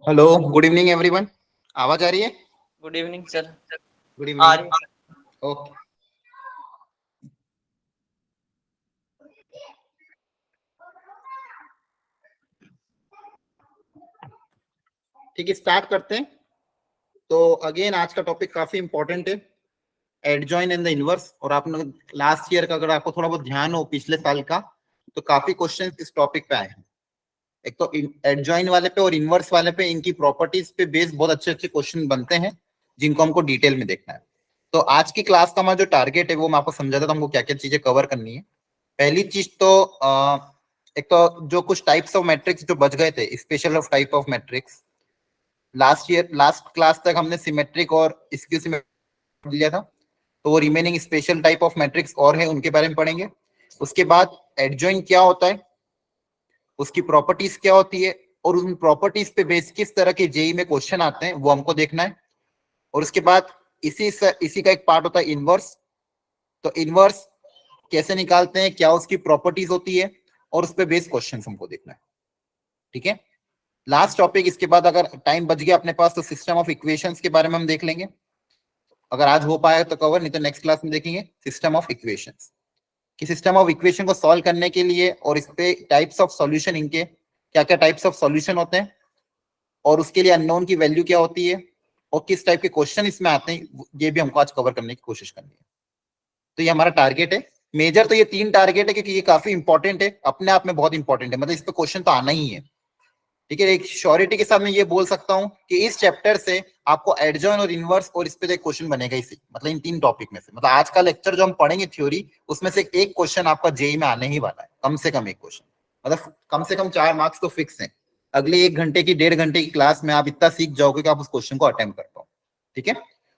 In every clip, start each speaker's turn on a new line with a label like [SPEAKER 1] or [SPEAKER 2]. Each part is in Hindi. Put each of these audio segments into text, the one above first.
[SPEAKER 1] Hello, good evening everyone. आवाज आ रही है?
[SPEAKER 2] Good evening sir.
[SPEAKER 1] गुड
[SPEAKER 2] आ
[SPEAKER 1] इवनिंग।
[SPEAKER 2] रही है।
[SPEAKER 1] ओके, ठीक है, स्टार्ट करते हैं। तो अगेन आज का टॉपिक काफी इंपॉर्टेंट है, एडजॉइन एंड द इनवर्स। और आपने लास्ट ईयर का अगर आपको थोड़ा बहुत ध्यान हो पिछले साल का, तो काफी क्वेश्चंस इस टॉपिक पे आए हैं। एक तो एडजॉइन वाले पे और इनवर्स वाले पे इनकी प्रॉपर्टीज पे बेस्ड बहुत अच्छे अच्छे क्वेश्चन बनते हैं, जिनको हमको डिटेल में देखना है। तो आज की क्लास का हमारा जो टारगेट है वो मैं आपको समझाता था, हमको क्या क्या चीजें कवर करनी है। पहली चीज तो एक तो जो कुछ टाइप्स ऑफ मैट्रिक्स जो बच गए थे, special of type of matrix, last class तक हमने सिमेट्रिक और स्क्यू सिमेट्रिक लिया था। तो वो remaining special type of matrix और है, उनके बारे में पढ़ेंगे। उसके बाद एडजॉइन क्या होता है, उसकी प्रॉपर्टीज क्या होती है, और उन प्रॉपर्टीज पे बेस किस तरह के जेई में क्वेश्चन आते हैं वो हमको देखना है। और उसके बाद इसी का एक पार्ट होता है इनवर्स। तो इनवर्स कैसे निकालते हैं, क्या उसकी प्रॉपर्टीज होती है, और उस पर बेस्ड क्वेश्चन हमको देखना है। ठीक है, लास्ट टॉपिक इसके बाद अगर टाइम बच गया अपने पास तो सिस्टम ऑफ इक्वेशंस के बारे में हम देख लेंगे। अगर आज हो पाया तो कवर, नहीं तो नेक्स्ट क्लास में देखेंगे सिस्टम ऑफ इक्वेशंस, कि सिस्टम ऑफ इक्वेशन को सॉल्व करने के लिए और इस पे टाइप्स ऑफ सॉल्यूशन, इनके क्या क्या टाइप्स ऑफ सॉल्यूशन होते हैं, और उसके लिए अननोन की वैल्यू क्या होती है, और किस टाइप के क्वेश्चन इसमें आते हैं, ये भी हमको आज कवर करने की कोशिश करनी है। तो ये हमारा टारगेट है मेजर। तो ये 3 टारगेट है क्योंकि ये काफी इंपॉर्टेंट है, अपने आप में बहुत इंपॉर्टेंट है, मतलब इस पे क्वेश्चन तो आना ही है। ठीक है, एक श्योरिटी के साथ मैं ये बोल सकता हूं कि इस चैप्टर से आपको एडजॉइन और इनवर्स और इस पे एक क्वेश्चन बनेगा ही, मतलब इन 3 टॉपिक में से। मतलब आज का लेक्चर जो हम पढ़ेंगे थ्योरी, उसमें से एक क्वेश्चन आपका जेई में आने ही वाला है, कम से कम एक क्वेश्चन। मतलब कम से कम 4 मार्क्स तो फिक्स है। अगले 1 घंटे की 1.5 घंटे की क्लास में आप इतना सीख जाओगे कि आप उस क्वेश्चन को अटेम्प्ट कर पाओ। ठीक है,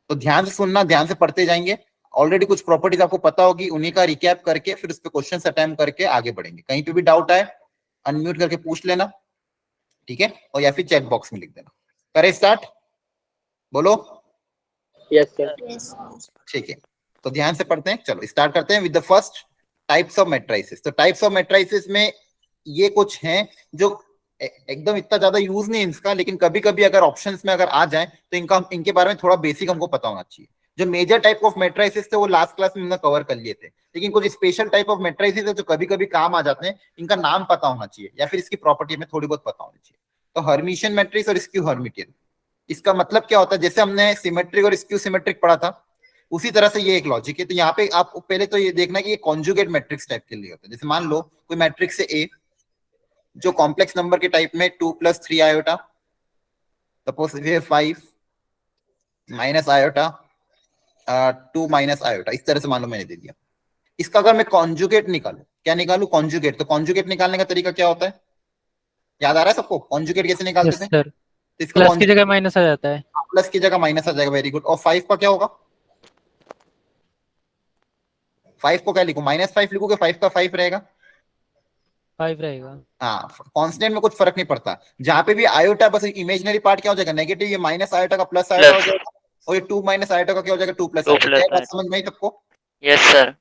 [SPEAKER 1] तो ध्यान से सुनना, ध्यान से पढ़ते जाएंगे। ऑलरेडी कुछ प्रॉपर्टीज आपको पता होगी, उन्हीं का रिकैप करके फिर उस पर क्वेश्चन अटेम्प्ट करके आगे बढ़ेंगे। कहीं पे भी डाउट आए अनम्यूट करके पूछ लेना, ठीक है, और या फिर चैट बॉक्स में लिख देना। करें स्टार्ट, बोलो।
[SPEAKER 2] Yes sir.
[SPEAKER 1] ठीक है, तो ध्यान से पढ़ते हैं, चलो स्टार्ट करते हैं with the first types of matrices. तो टाइप्स ऑफ मैट्रिसेस में ये कुछ हैं जो एकदम इतना ज्यादा यूज नहीं है इसका, लेकिन कभी कभी अगर ऑप्शंस में अगर आ जाए तो इनके बारे में थोड़ा बेसिक हमको पता होना चाहिए। जो मेजर टाइप ऑफ मैट्रिसेस थे वो लास्ट क्लास में हमने कवर कर लिए थे, लेकिन कुछ स्पेशल टाइप ऑफ मैट्रिसेस है जो कभी कभी काम आ जाते हैं, इनका नाम पता होना चाहिए या फिर इसकी प्रॉपर्टी में थोड़ी बहुत पता होनी चाहिए। तो हर्मिशियन मैट्रिक्स और स्क्यू हर्मिटियन, इसका मतलब क्या होता है, जैसे हमने सिमेट्रिक और स्क्यू सिमेट्रिक पढ़ा था, उसी तरह से ये एक लॉजिक है। तो यहाँ पे आप पहले तो ये देखना कि ये कॉन्जुगेट मैट्रिक्स टाइप के लिए होता है। जैसे मान लो कोई मैट्रिक्स है ए, जो कॉम्प्लेक्स नंबर के टाइप में 2 + 3 आयोटा, सपोज ये 5 माइनस आयोटा 2 माइनस आयोटा, इस तरह से मान लो मैंने दे दिया। इसका अगर मैं कॉन्जुगेट निकालू, क्या निकालू, कॉन्जुगेट। तो कॉन्जुगेट निकालने का तरीका क्या होता है, याद आ रहा है सबको कॉन्जुगेट कैसे निकालते
[SPEAKER 3] यस
[SPEAKER 1] थे?
[SPEAKER 3] सर।
[SPEAKER 1] तो इसका
[SPEAKER 3] प्लस की जगह माइनस आ जाता है।
[SPEAKER 1] प्लस की जगह माइनस आ जाएगा, वेरी गुड। और 5 का क्या होगा, 5 को क्या लिखू, -5 लिखू, 5 का 5 रहेगा।
[SPEAKER 3] 5 रहेगा।
[SPEAKER 1] हाँ, कांस्टेंट में कुछ फर्क नहीं पड़ता। जहां पे भी आयोटा, बस इमेजिनरी पार्ट क्या हो जाएगा, नेगेटिव, ये माइनस आयोटा का प्लस आयोटा हो जाएगा, और ये 2 माइनस आयोटा का क्या हो जाएगा, 2 प्लस आयोटा। क्या बात समझ में आई सबको?
[SPEAKER 2] Yes sir.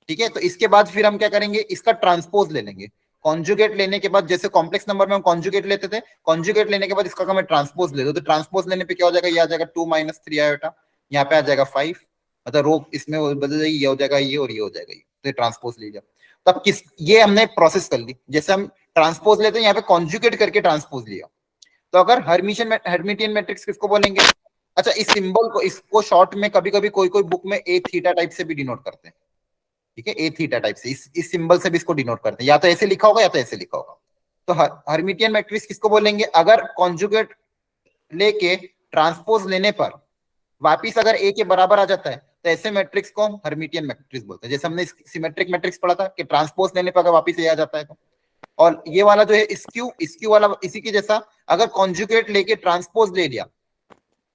[SPEAKER 1] ठीक है, तो इसके बाद फिर हम क्या करेंगे, इसका ट्रांसपोज ले लेंगे। कॉन्जुगेट लेने के बाद, जैसे कॉम्प्लेक्स नंबर में हम कॉन्जुगेट लेते थे, कॉन्जुगेट लेने के बाद इसका मैं ट्रांसपोज ले दो, तो ट्रांसपोज लेने पे क्या हो जाएगा, ये आ जाएगा 2 - 3 आयोटा, यहाँ पे आ जाएगा 5, मतलब रो इसमें बदल जाएगी, ये हो जाएगा ये, और ये हो जाएगा ये। तो ट्रांसपोज लीजिए। तब किस, ये हमने प्रोसेस कर ली। जैसे हम ट्रांसपोज लेते हैं, यहाँ पे कॉन्जुगेट करके ट्रांसपोज लिया। तो अगर हर्मिटियन मैट्रिक्स किसको बोलेंगे? अच्छा, इस सिंबल को, इसको शॉर्ट में कभी कभी कोई कोई बुक में ए थीटा टाइप से भी डिनोट करते हैं। ठीक है, ए थीटा टाइप से, इस सिंबल से भी इसको डिनोट करते हैं, या तो ऐसे लिखा होगा या तो ऐसे लिखा होगा। तो हर्मिटियन मैट्रिक्स किसको बोलेंगे? अगर कॉन्जुगेट लेके ट्रांसपोज लेने पर वापिस अगर ए के बराबर आ जाता है, तो ऐसे मैट्रिक्स को हम हर्मिटियन मैट्रिक्स बोलते हैं। जैसे हमने सिमेट्रिक मैट्रिक्स पढ़ा था कि ट्रांसपोज लेने पर अगर वापिस ए आ जाता है तो। और ये वाला जो है स्क्यू वाला, इसी के जैसा, अगर कॉन्जुगेट लेके ट्रांसपोज ले लिया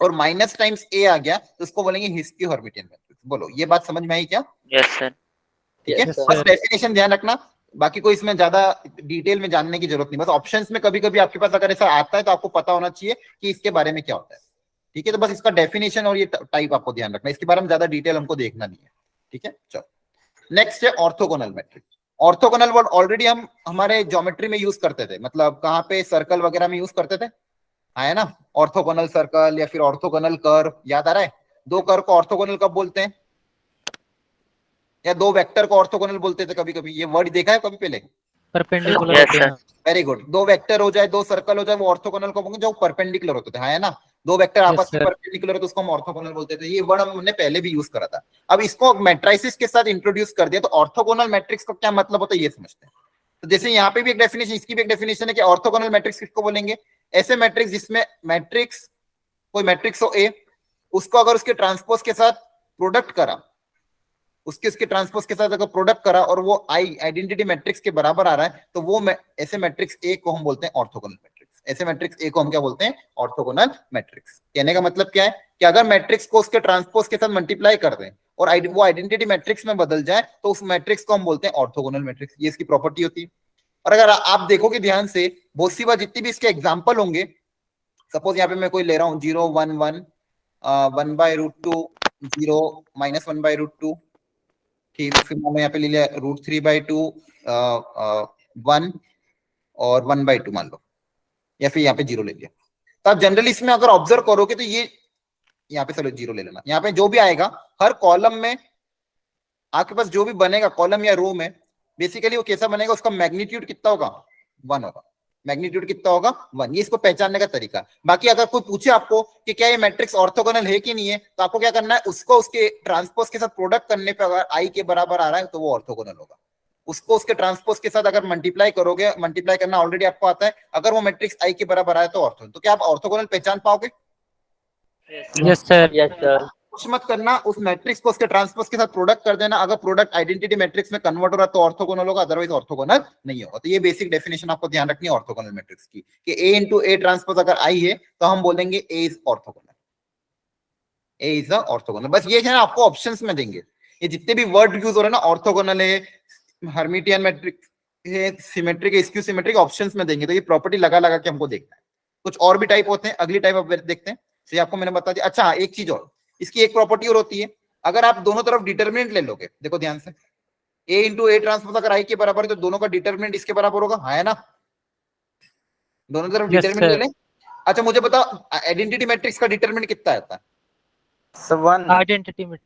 [SPEAKER 1] और माइनस टाइम्स ए आ गया, तो उसको बोलेंगे स्क्यू हर्मिटियन मैट्रिक्स। बोलो, ये बात समझ में आई क्या?
[SPEAKER 2] Yes sir.
[SPEAKER 1] ठीक है,
[SPEAKER 3] Yes,
[SPEAKER 1] बस
[SPEAKER 3] sir.
[SPEAKER 1] डेफिनेशन ध्यान रखना, बाकी कोई इसमें ज्यादा डिटेल में जानने की जरूरत नहीं। बस ऑप्शंस में कभी कभी आपके पास अगर ऐसा आता है तो आपको पता होना चाहिए कि इसके बारे में क्या होता है। ठीक है, तो बस इसका डेफिनेशन और ये टाइप आपको ध्यान रखना, इसके बारे में ज्यादा डिटेल हमको देखना नहीं है। ठीक है, चलो नेक्स्ट है orthogonal matrix. Orthogonal word already हम हमारे ज्योमेट्री में यूज करते थे, मतलब कहाँ पे, सर्कल वगैरह में यूज करते थे। है ना, ऑर्थोगोनल सर्कल या फिर ऑर्थोगोनल कर्व, याद आ रहा है? दो कर्व को ऑर्थोगोनल कब बोलते हैं, या दो वेक्टर को ऑर्थोगोनल बोलते थे कभी कभी, ये वर्ड देखा है कभी पहले?
[SPEAKER 3] परपेंडिकुलर
[SPEAKER 2] Yes,
[SPEAKER 3] होते हैं।
[SPEAKER 1] Very good. दो वेक्टर हो जाए, दो सर्कल हो जाए, वो ऑर्थोगोनल को बोलेंगे जो परपेंडिकुलर होते थे, है ना? दो वेक्टर
[SPEAKER 3] Yes,
[SPEAKER 1] आपस में
[SPEAKER 3] sir.
[SPEAKER 1] परपेंडिकुलर है तो उसको हम ऑर्थोगोनल बोलते थे। ये वर्ड हमने पहले भी यूज करा था। अब इसको मैट्रिसेस के साथ इंट्रोड्यूस कर दिया, तो ऑर्थोगोनल मैट्रिक्स का क्या मतलब होता है ये समझते हैं। तो जैसे यहाँ पे भी एक डेफिनेशन, इसकी भी एक डेफिनेशन है कि ऑर्थोगोनल मैट्रिक्स किसको बोलेंगे, ऐसे मैट्रिक्स जिसमें मैट्रिक्स, कोई मैट्रिक्स हो ए, उसको अगर उसके ट्रांसपोज के साथ प्रोडक्ट करा, उसके ट्रांसपोज के साथ अगर प्रोडक्ट करा और वो आई आइडेंटिटी मैट्रिक्स के बराबर आ रहा है, तो वो ऐसे मैट्रिक्स ए को हम बोलते हैं ऑर्थोगोनल मैट्रिक्स। ऐसे मैट्रिक्स ए को हम क्या बोलते हैं, ऑर्थोगोनल मैट्रिक्स। कहने का मतलब क्या है कि अगर मैट्रिक्स को उसके ट्रांसपोज के साथ मल्टीप्लाई कर दें और वो आइडेंटिटी मैट्रिक्स में बदल जाए, तो उस मैट्रिक्स को हम बोलते हैं ऑर्थोगोनल मैट्रिक्स। ये इसकी प्रॉपर्टी होती है। और अगर आप देखोगे ध्यान से, बहुत सी बार जितनी भी इसके एग्जाम्पल होंगे, सपोज यहाँ पे मैं कोई ले रहा हूँ 0 1 1 1/√2 0 -1/√2, ठीक, फिर मैंने यहाँ पे ले लिया √3/2 1 और 1/2 मान लो, या फिर यहाँ पे 0 ले लिया। तो आप जनरली इसमें अगर ऑब्जर्व करोगे तो ये यहाँ पे चलो 0 ले लेना, यहाँ पे जो भी आएगा हर कॉलम में आपके पास जो भी बनेगा कॉलम या रो में, बेसिकली वो कैसा बनेगा, उसका मैग्नीट्यूड कितना होगा, 1 होगा। मैग्नीट्यूड कितना होगा, 1। ये इसको पहचानने का तरीका। बाकी अगर कोई पूछे आपको कि क्या ये मैट्रिक्स ऑर्थोगोनल है कि नहीं है, तो आपको क्या करना है, उसको उसके ट्रांसपोज के साथ प्रोडक्ट करने पे अगर आई के बराबर आ रहा है तो वो ऑर्थोगोनल होगा। उसको उसके ट्रांसपोज के साथ अगर मल्टीप्लाई करोगे, मल्टीप्लाई करना ऑलरेडी आपको आता है, अगर वो मैट्रिक्स आई के बराबर आया तो ऑर्थोगोनल। तो क्या आप ऑर्थोगोनल पहचान पाओगे?
[SPEAKER 3] Yes, sir.
[SPEAKER 2] Yes, sir.
[SPEAKER 1] कुछ मत करना, उस मैट्रिक्स को उसके ट्रांसपोज के साथ प्रोडक्ट कर देना। अगर प्रोडक्ट आइडेंटिटी मैट्रिक्स में कन्वर्ट हो रहा है तो ऑर्थोगोनल होगा, अदरवाइज ऑर्थोगोनल नहीं होगा। तो ये बेसिक डेफिनेशन आपको ध्यान रखनी है ऑर्थोगोनल मैट्रिक्स की, कि ए इंटू ए ट्रांसपोज अगर आई है तो हम बोलेंगे A is orthogonal, A is orthogonal. बस ये है ना, आपको ऑप्शंस में देंगे। ये जितने भी वर्ड यूज हो रहे हैं ना, ऑर्थोगोनल है, हर्मिटियन मैट्रिक्स है, सिमेट्रिक है, स्क्यू सिमेट्रिक, ऑप्शंस में देंगे। तो ये प्रॉपर्टी लगा लगा के हमको देखना है। कुछ और भी टाइप होते हैं, अगली टाइप अब देखते हैं। तो ये आपको मैंने बता दिया। अच्छा, एक चीज और, इसकी एक प्रॉपर्टी और होती है, अगर आप दोनों तरफ डिटर्मिनेंट ले लोगे, देखो ध्यान से, ए इंटू ए ट्रांसपोज अगर आई के बराबर है तो दोनों का डिटर्मिनेंट इसके बराबर होगा, है ना? दोनों तरफ
[SPEAKER 3] Yes,
[SPEAKER 1] डिटर्मिनेंट ले
[SPEAKER 3] sir.
[SPEAKER 1] लें। अच्छा मुझे बताओ, आइडेंटिटी मैट्रिक्स का डिटर्मिनेंट कितना आता है?
[SPEAKER 2] So 1.
[SPEAKER 3] Identity में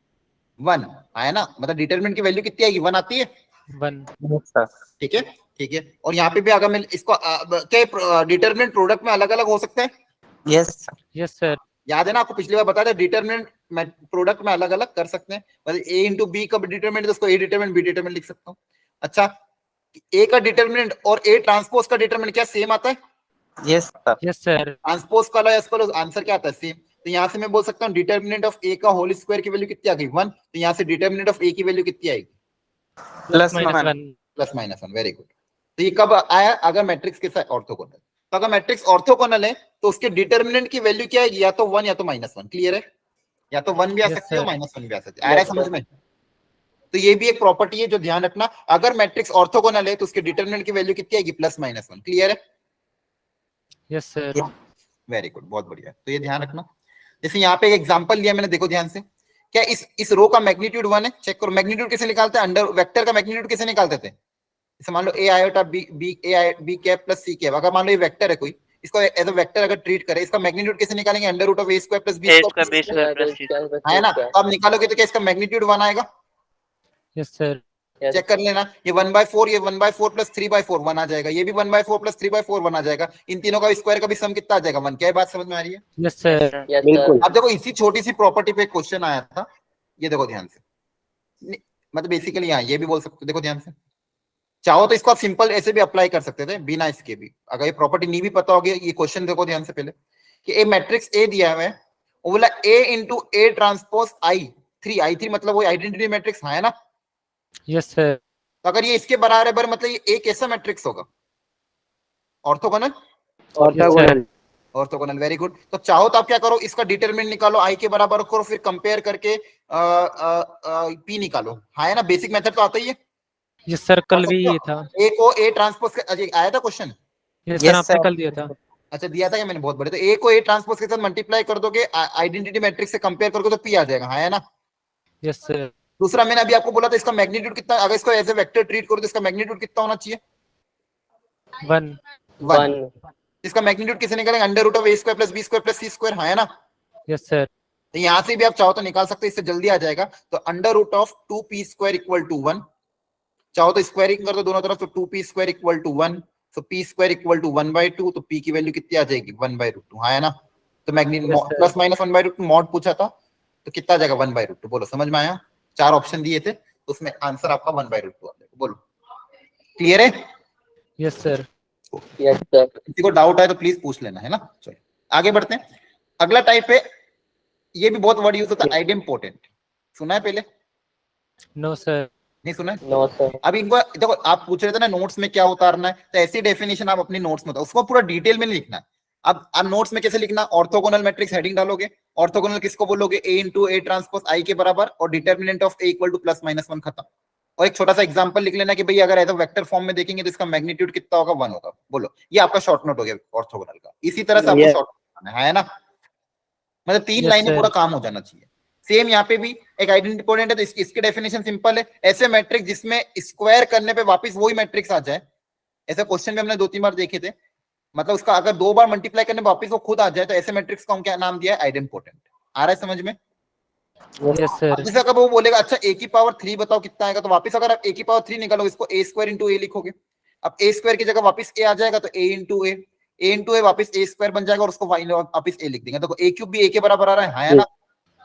[SPEAKER 1] 1, है ना? मतलब डिटर्मिनेंट की वैल्यू कितनी आएगी, 1 आती है।
[SPEAKER 3] 1.
[SPEAKER 2] Yes, sir.
[SPEAKER 1] ठीक है, ठीक है। और यहाँ पे भी अगर मैं इसको क्या डिटर्मिनेंट प्रोडक्ट में अलग अलग हो सकते हैं?
[SPEAKER 2] Yes, sir.
[SPEAKER 3] Yes, sir.
[SPEAKER 1] याद है ना, आपको पिछली बार बताया था, डिटर्मिनेंट प्रोडक्ट में अलग अलग कर सकते हैं। मतलब ए इंटू बी का डिटर्मिनेंट, तो उसको ए डिटर्मिनेंट बी डिटर्मिनेंट लिख सकता हूँ। अच्छा, ए का डिटर्मिनेंट और ए ट्रांसपोज का डिटर्मिनेंट क्या सेम आता है?
[SPEAKER 2] Yes, sir.
[SPEAKER 3] Yes, sir.
[SPEAKER 1] Transpose का आंसर क्या आता है, सेम। तो यहाँ से मैं बोल सकता हूँ डिटर्मिनेंट ऑफ ए का होल स्क्वायर की वैल्यू कितनी आ गई, 1। तो यहाँ से डिटर्मिनेंट ऑफ ए की वैल्यू कितनी आएगी,
[SPEAKER 2] Plus
[SPEAKER 3] Minus
[SPEAKER 2] 1.
[SPEAKER 3] 1.
[SPEAKER 1] +-1। Very good. तो ये कब आया, अगर मैट्रिक्स के साथ ऑर्थोगोनल। तो अगर मैट्रिक्स ऑर्थोगोनल है तो उसके डिटर्मिनेंट की वैल्यू क्या आएगी, या तो 1 या तो -1। क्लियर है? या तो 1 भी आ
[SPEAKER 3] Yes,
[SPEAKER 1] सकती है और
[SPEAKER 3] sir.
[SPEAKER 1] -1 भी आ सकती है। आ रहा है समझ में? तो ये भी एक प्रॉपर्टी है जो ध्यान रखना, अगर मैट्रिक्स ऑर्थोगोनल है तो उसके डिटर्मिनेंट की वैल्यू कितनी आएगी, +-1। क्लियर है?
[SPEAKER 3] Yes, sir.
[SPEAKER 1] वेरी गुड, बहुत बढ़िया। तो ये ध्यान रखना। जैसे यहाँ पे एक एग्जांपल लिया मैंने, देखो ध्यान से, क्या इस रो का मैग्नीट्यूड 1 है? चेक करो, मैग्नीट्यूड कैसे निकालते हैं, अंडर वेक्टर का मैग्नीट्यूड कैसे निकालते थे? जैसे मान लो A iota B cap plus C cap, अगर मान लो ये वेक्टर है कोई, इसको एज अ वेक्टर अगर ट्रीट करें, इसका मैग्नीट्यूड कैसे निकालेंगे, √a² प्लस b स्क्वायर, है ना? तो आप निकालोगे तो क्या इसका मैग्नीट्यूड 1 आएगा?
[SPEAKER 3] Yes, sir.
[SPEAKER 1] चेक कर लेना, ये 1/4, ये 1/4 प्लस 3/4 1 आ जाएगा, ये भी 1/4 प्लस 3/4 1 आ जाएगा। इन तीनों का स्क्वायर का भी सम कितना आ जाएगा, 1। क्या बात समझ में आ रही है?
[SPEAKER 3] Yes, sir.
[SPEAKER 2] बिल्कुल।
[SPEAKER 1] अब देखो, इसी छोटी सी प्रॉपर्टी पे क्वेश्चन आया था, ये देखो ध्यान से, मतलब बेसिकली यहाँ ये भी बोल सकते हो, देखो ध्यान से, चाहो तो इसको आप सिंपल ऐसे भी अप्लाई कर सकते थे बिना इसके भी। अगर ये प्रॉपर्टी नहीं भी पता होगी, ये क्वेश्चन देखो ध्यान से पहले, कि ए मैट्रिक्स ए दिया हुआ है, वो बोला ए इंटू ए ट्रांसपोज I3 मतलब वो आइडेंटिटी मैट्रिक्स है ना?
[SPEAKER 3] Yes, sir.
[SPEAKER 1] तो अगर ये इसके बराबर मतलब ये एक ऐसा मैट्रिक्स होगा, orthogonal.
[SPEAKER 3] Orthogonal.
[SPEAKER 1] Orthogonal, very good. तो चाहो तो आप क्या करो, इसका डिटरमिनेंट निकालो, आई के बराबर करो, फिर कंपेयर करके पी निकालो, है ना? बेसिक मेथड तो आता ही है।
[SPEAKER 3] ये सर्कल भी ये था।
[SPEAKER 1] ए को ए ट्रांसपोज आया था क्वेश्चन?
[SPEAKER 3] ये सर आपने कल दिया था।
[SPEAKER 1] अच्छा, दिया था क्या मैंने? बहुत बड़े। तो ए को ए ट्रांसपोज के साथ मल्टीप्लाई कर दोगे, आइडेंटिटी मैट्रिक्स से कंपेयर करोगे तो पी आ जाएगा, है ना?
[SPEAKER 3] Yes sir.
[SPEAKER 1] दूसरा मैंने अभी आपको बोला था, इसका मैग्नीट्यूड कितना, अगर इसको एज ए वेक्टर ट्रीट करो तो इसका मैग्नीट्यूड कितना होना चाहिए?
[SPEAKER 3] 1.
[SPEAKER 1] 1। इसका मैग्नीट्यूड कैसे निकालेंगे? Under root of A square plus B square plus C square, है ना?
[SPEAKER 3] Yes sir.
[SPEAKER 1] तो यहां से भी आप चाहो तो निकाल सकते हैं, इससे जल्दी आ जाएगा। तो under root of 2p square equal to 1, चाहो तो स्क्वायरिंग कर दो दोनों तरफ, तो 2p स्क्वायर इक्वल टू 1, तो p स्क्वायर इक्वल टू 1/2, तो p की वैल्यू कितनी आ जाएगी? 1/√2, हाँ है ना? तो मैग्नीट्यूड प्लस माइनस 1/√2 मॉड पूछा था, तो कितना आ जाएगा? 1/√2। बोलो समझ में आया? 4 ऑप्शन दिए थे, तो उसमें आंसर आपका 1/√2 आ जाएगा। बोलो क्लियर है?
[SPEAKER 3] Yes sir.
[SPEAKER 2] Yes sir.
[SPEAKER 1] किसी को डाउट है तो प्लीज पूछ लेना, है ना? चलो आगे बढ़ते हैं। अगला टाइप है, ये भी बहुत वर्ड यूज होता है, आइडेम्पोटेंट। सुना है पहले?
[SPEAKER 3] No sir.
[SPEAKER 1] नहीं सुना है?
[SPEAKER 2] No sir.
[SPEAKER 1] अब इनको देखो, आप पूछ रहे थे ना नोट्स में क्या उतारना है, तो ऐसी डेफिनेशन आप अपनी नोट्स में बताओ, उसको पूरा डिटेल में नहीं लिखना है। अब नोट्स में कैसे लिखना? ऑर्थोगोनल मैट्रिक्स हेडिंग डालोगे, ऑर्थोगोनल किसको बोलोगे? ए इंटू ए ट्रांसपोज आई के बराबर, और determinant of A equal two plus minus 1, खत्म। और एक छोटा सा एग्जांपल लिख लेना कि भाई अगर ऐसा वेक्टर फॉर्म में देखेंगे तो इसका मैग्नीट्यूड कितना होगा? 1 होगा। बोलो, ये आपका शॉर्ट नोट हो गया ऑर्थोगोनल का। इसी तरह से आपको शॉर्ट नोट है ना? मतलब 3
[SPEAKER 3] Yes,
[SPEAKER 1] लाइनें
[SPEAKER 3] sir.
[SPEAKER 1] पूरा काम हो जाना चाहिए। सेम यहाँ पे भी एक आइडेंटिपोटेंट है, तो इसकी डेफिनेशन सिंपल है, ऐसे मैट्रिक्स जिसमें स्क्वायर करने पे वापस वही मैट्रिक्स आ जाए। ऐसे क्वेश्चन में हमने 2-3 बार देखे थे, मतलब उसका अगर 2 बार मल्टीप्लाई करने पे वापस वो खुद आ जाए, तो ऐसे मैट्रिक्स का हम क्या नाम दिया है? आइडेंटिपोटेंट। आ रहा है समझ में?
[SPEAKER 3] Yes sir.
[SPEAKER 1] जैसे अगर वो बोलेगा अच्छा a की पावर 3 बताओ कितना आएगा, तो वापस अगर आप a की पावर 3 निकालोगे, इसको a स्क्वायर इंटू a लिखोगे। अब a स्क्वायर की जगह वापस a आ जाएगा, तो a इंटू a वापस a स्क्वायर बन जाएगा, और उसको वापस a लिख देंगे। तो a क्यूब भी a के बराबर आ रहा है, हाँ है ना?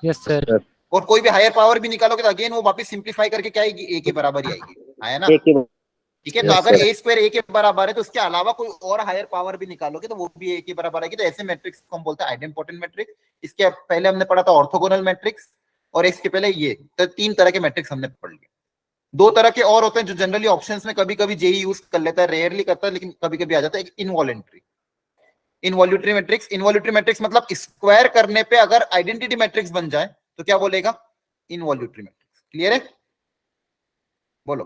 [SPEAKER 3] Yes sir.
[SPEAKER 1] और कोई भी हायर पावर भी निकालोगे तो अगेन वो वापस सिंप्लीफाई करके क्या आएगी? a के बराबर ही आएगी, हाँ है ना? ठीक है, तो
[SPEAKER 3] Yes,
[SPEAKER 1] अगर
[SPEAKER 3] sir.
[SPEAKER 1] a स्क्वायर a के बराबर है, तो उसके अलावा कोई और हायर पावर भी निकालोगे तो वो भी a के बराबर आएगी। तो ऐसे मैट्रिक्स को हम बोलते हैं आइडेंटिपोटेंट मैट्रिक्स। इसके पहले हमने पढ़ा था ऑर्थोगोनल मैट्रिक्स, और इसके पहले ये, तो 3 तरह के मैट्रिक्स हमने पढ़ लिए। 2 तरह के और होते हैं जो जनरली ऑप्शंस में कभी कभी जेई यूज कर लेता है, रेयरली करता है, लेकिन कभी कभी आ जाता है। Involuntary matrix. इनवॉल्यूटरी मैट्रिक्स मतलब स्क्वायर करने पे अगर आइडेंटिटी मैट्रिक्स बन जाए तो क्या बोलेगा? Involutory matrix. क्लियर है? बोलो।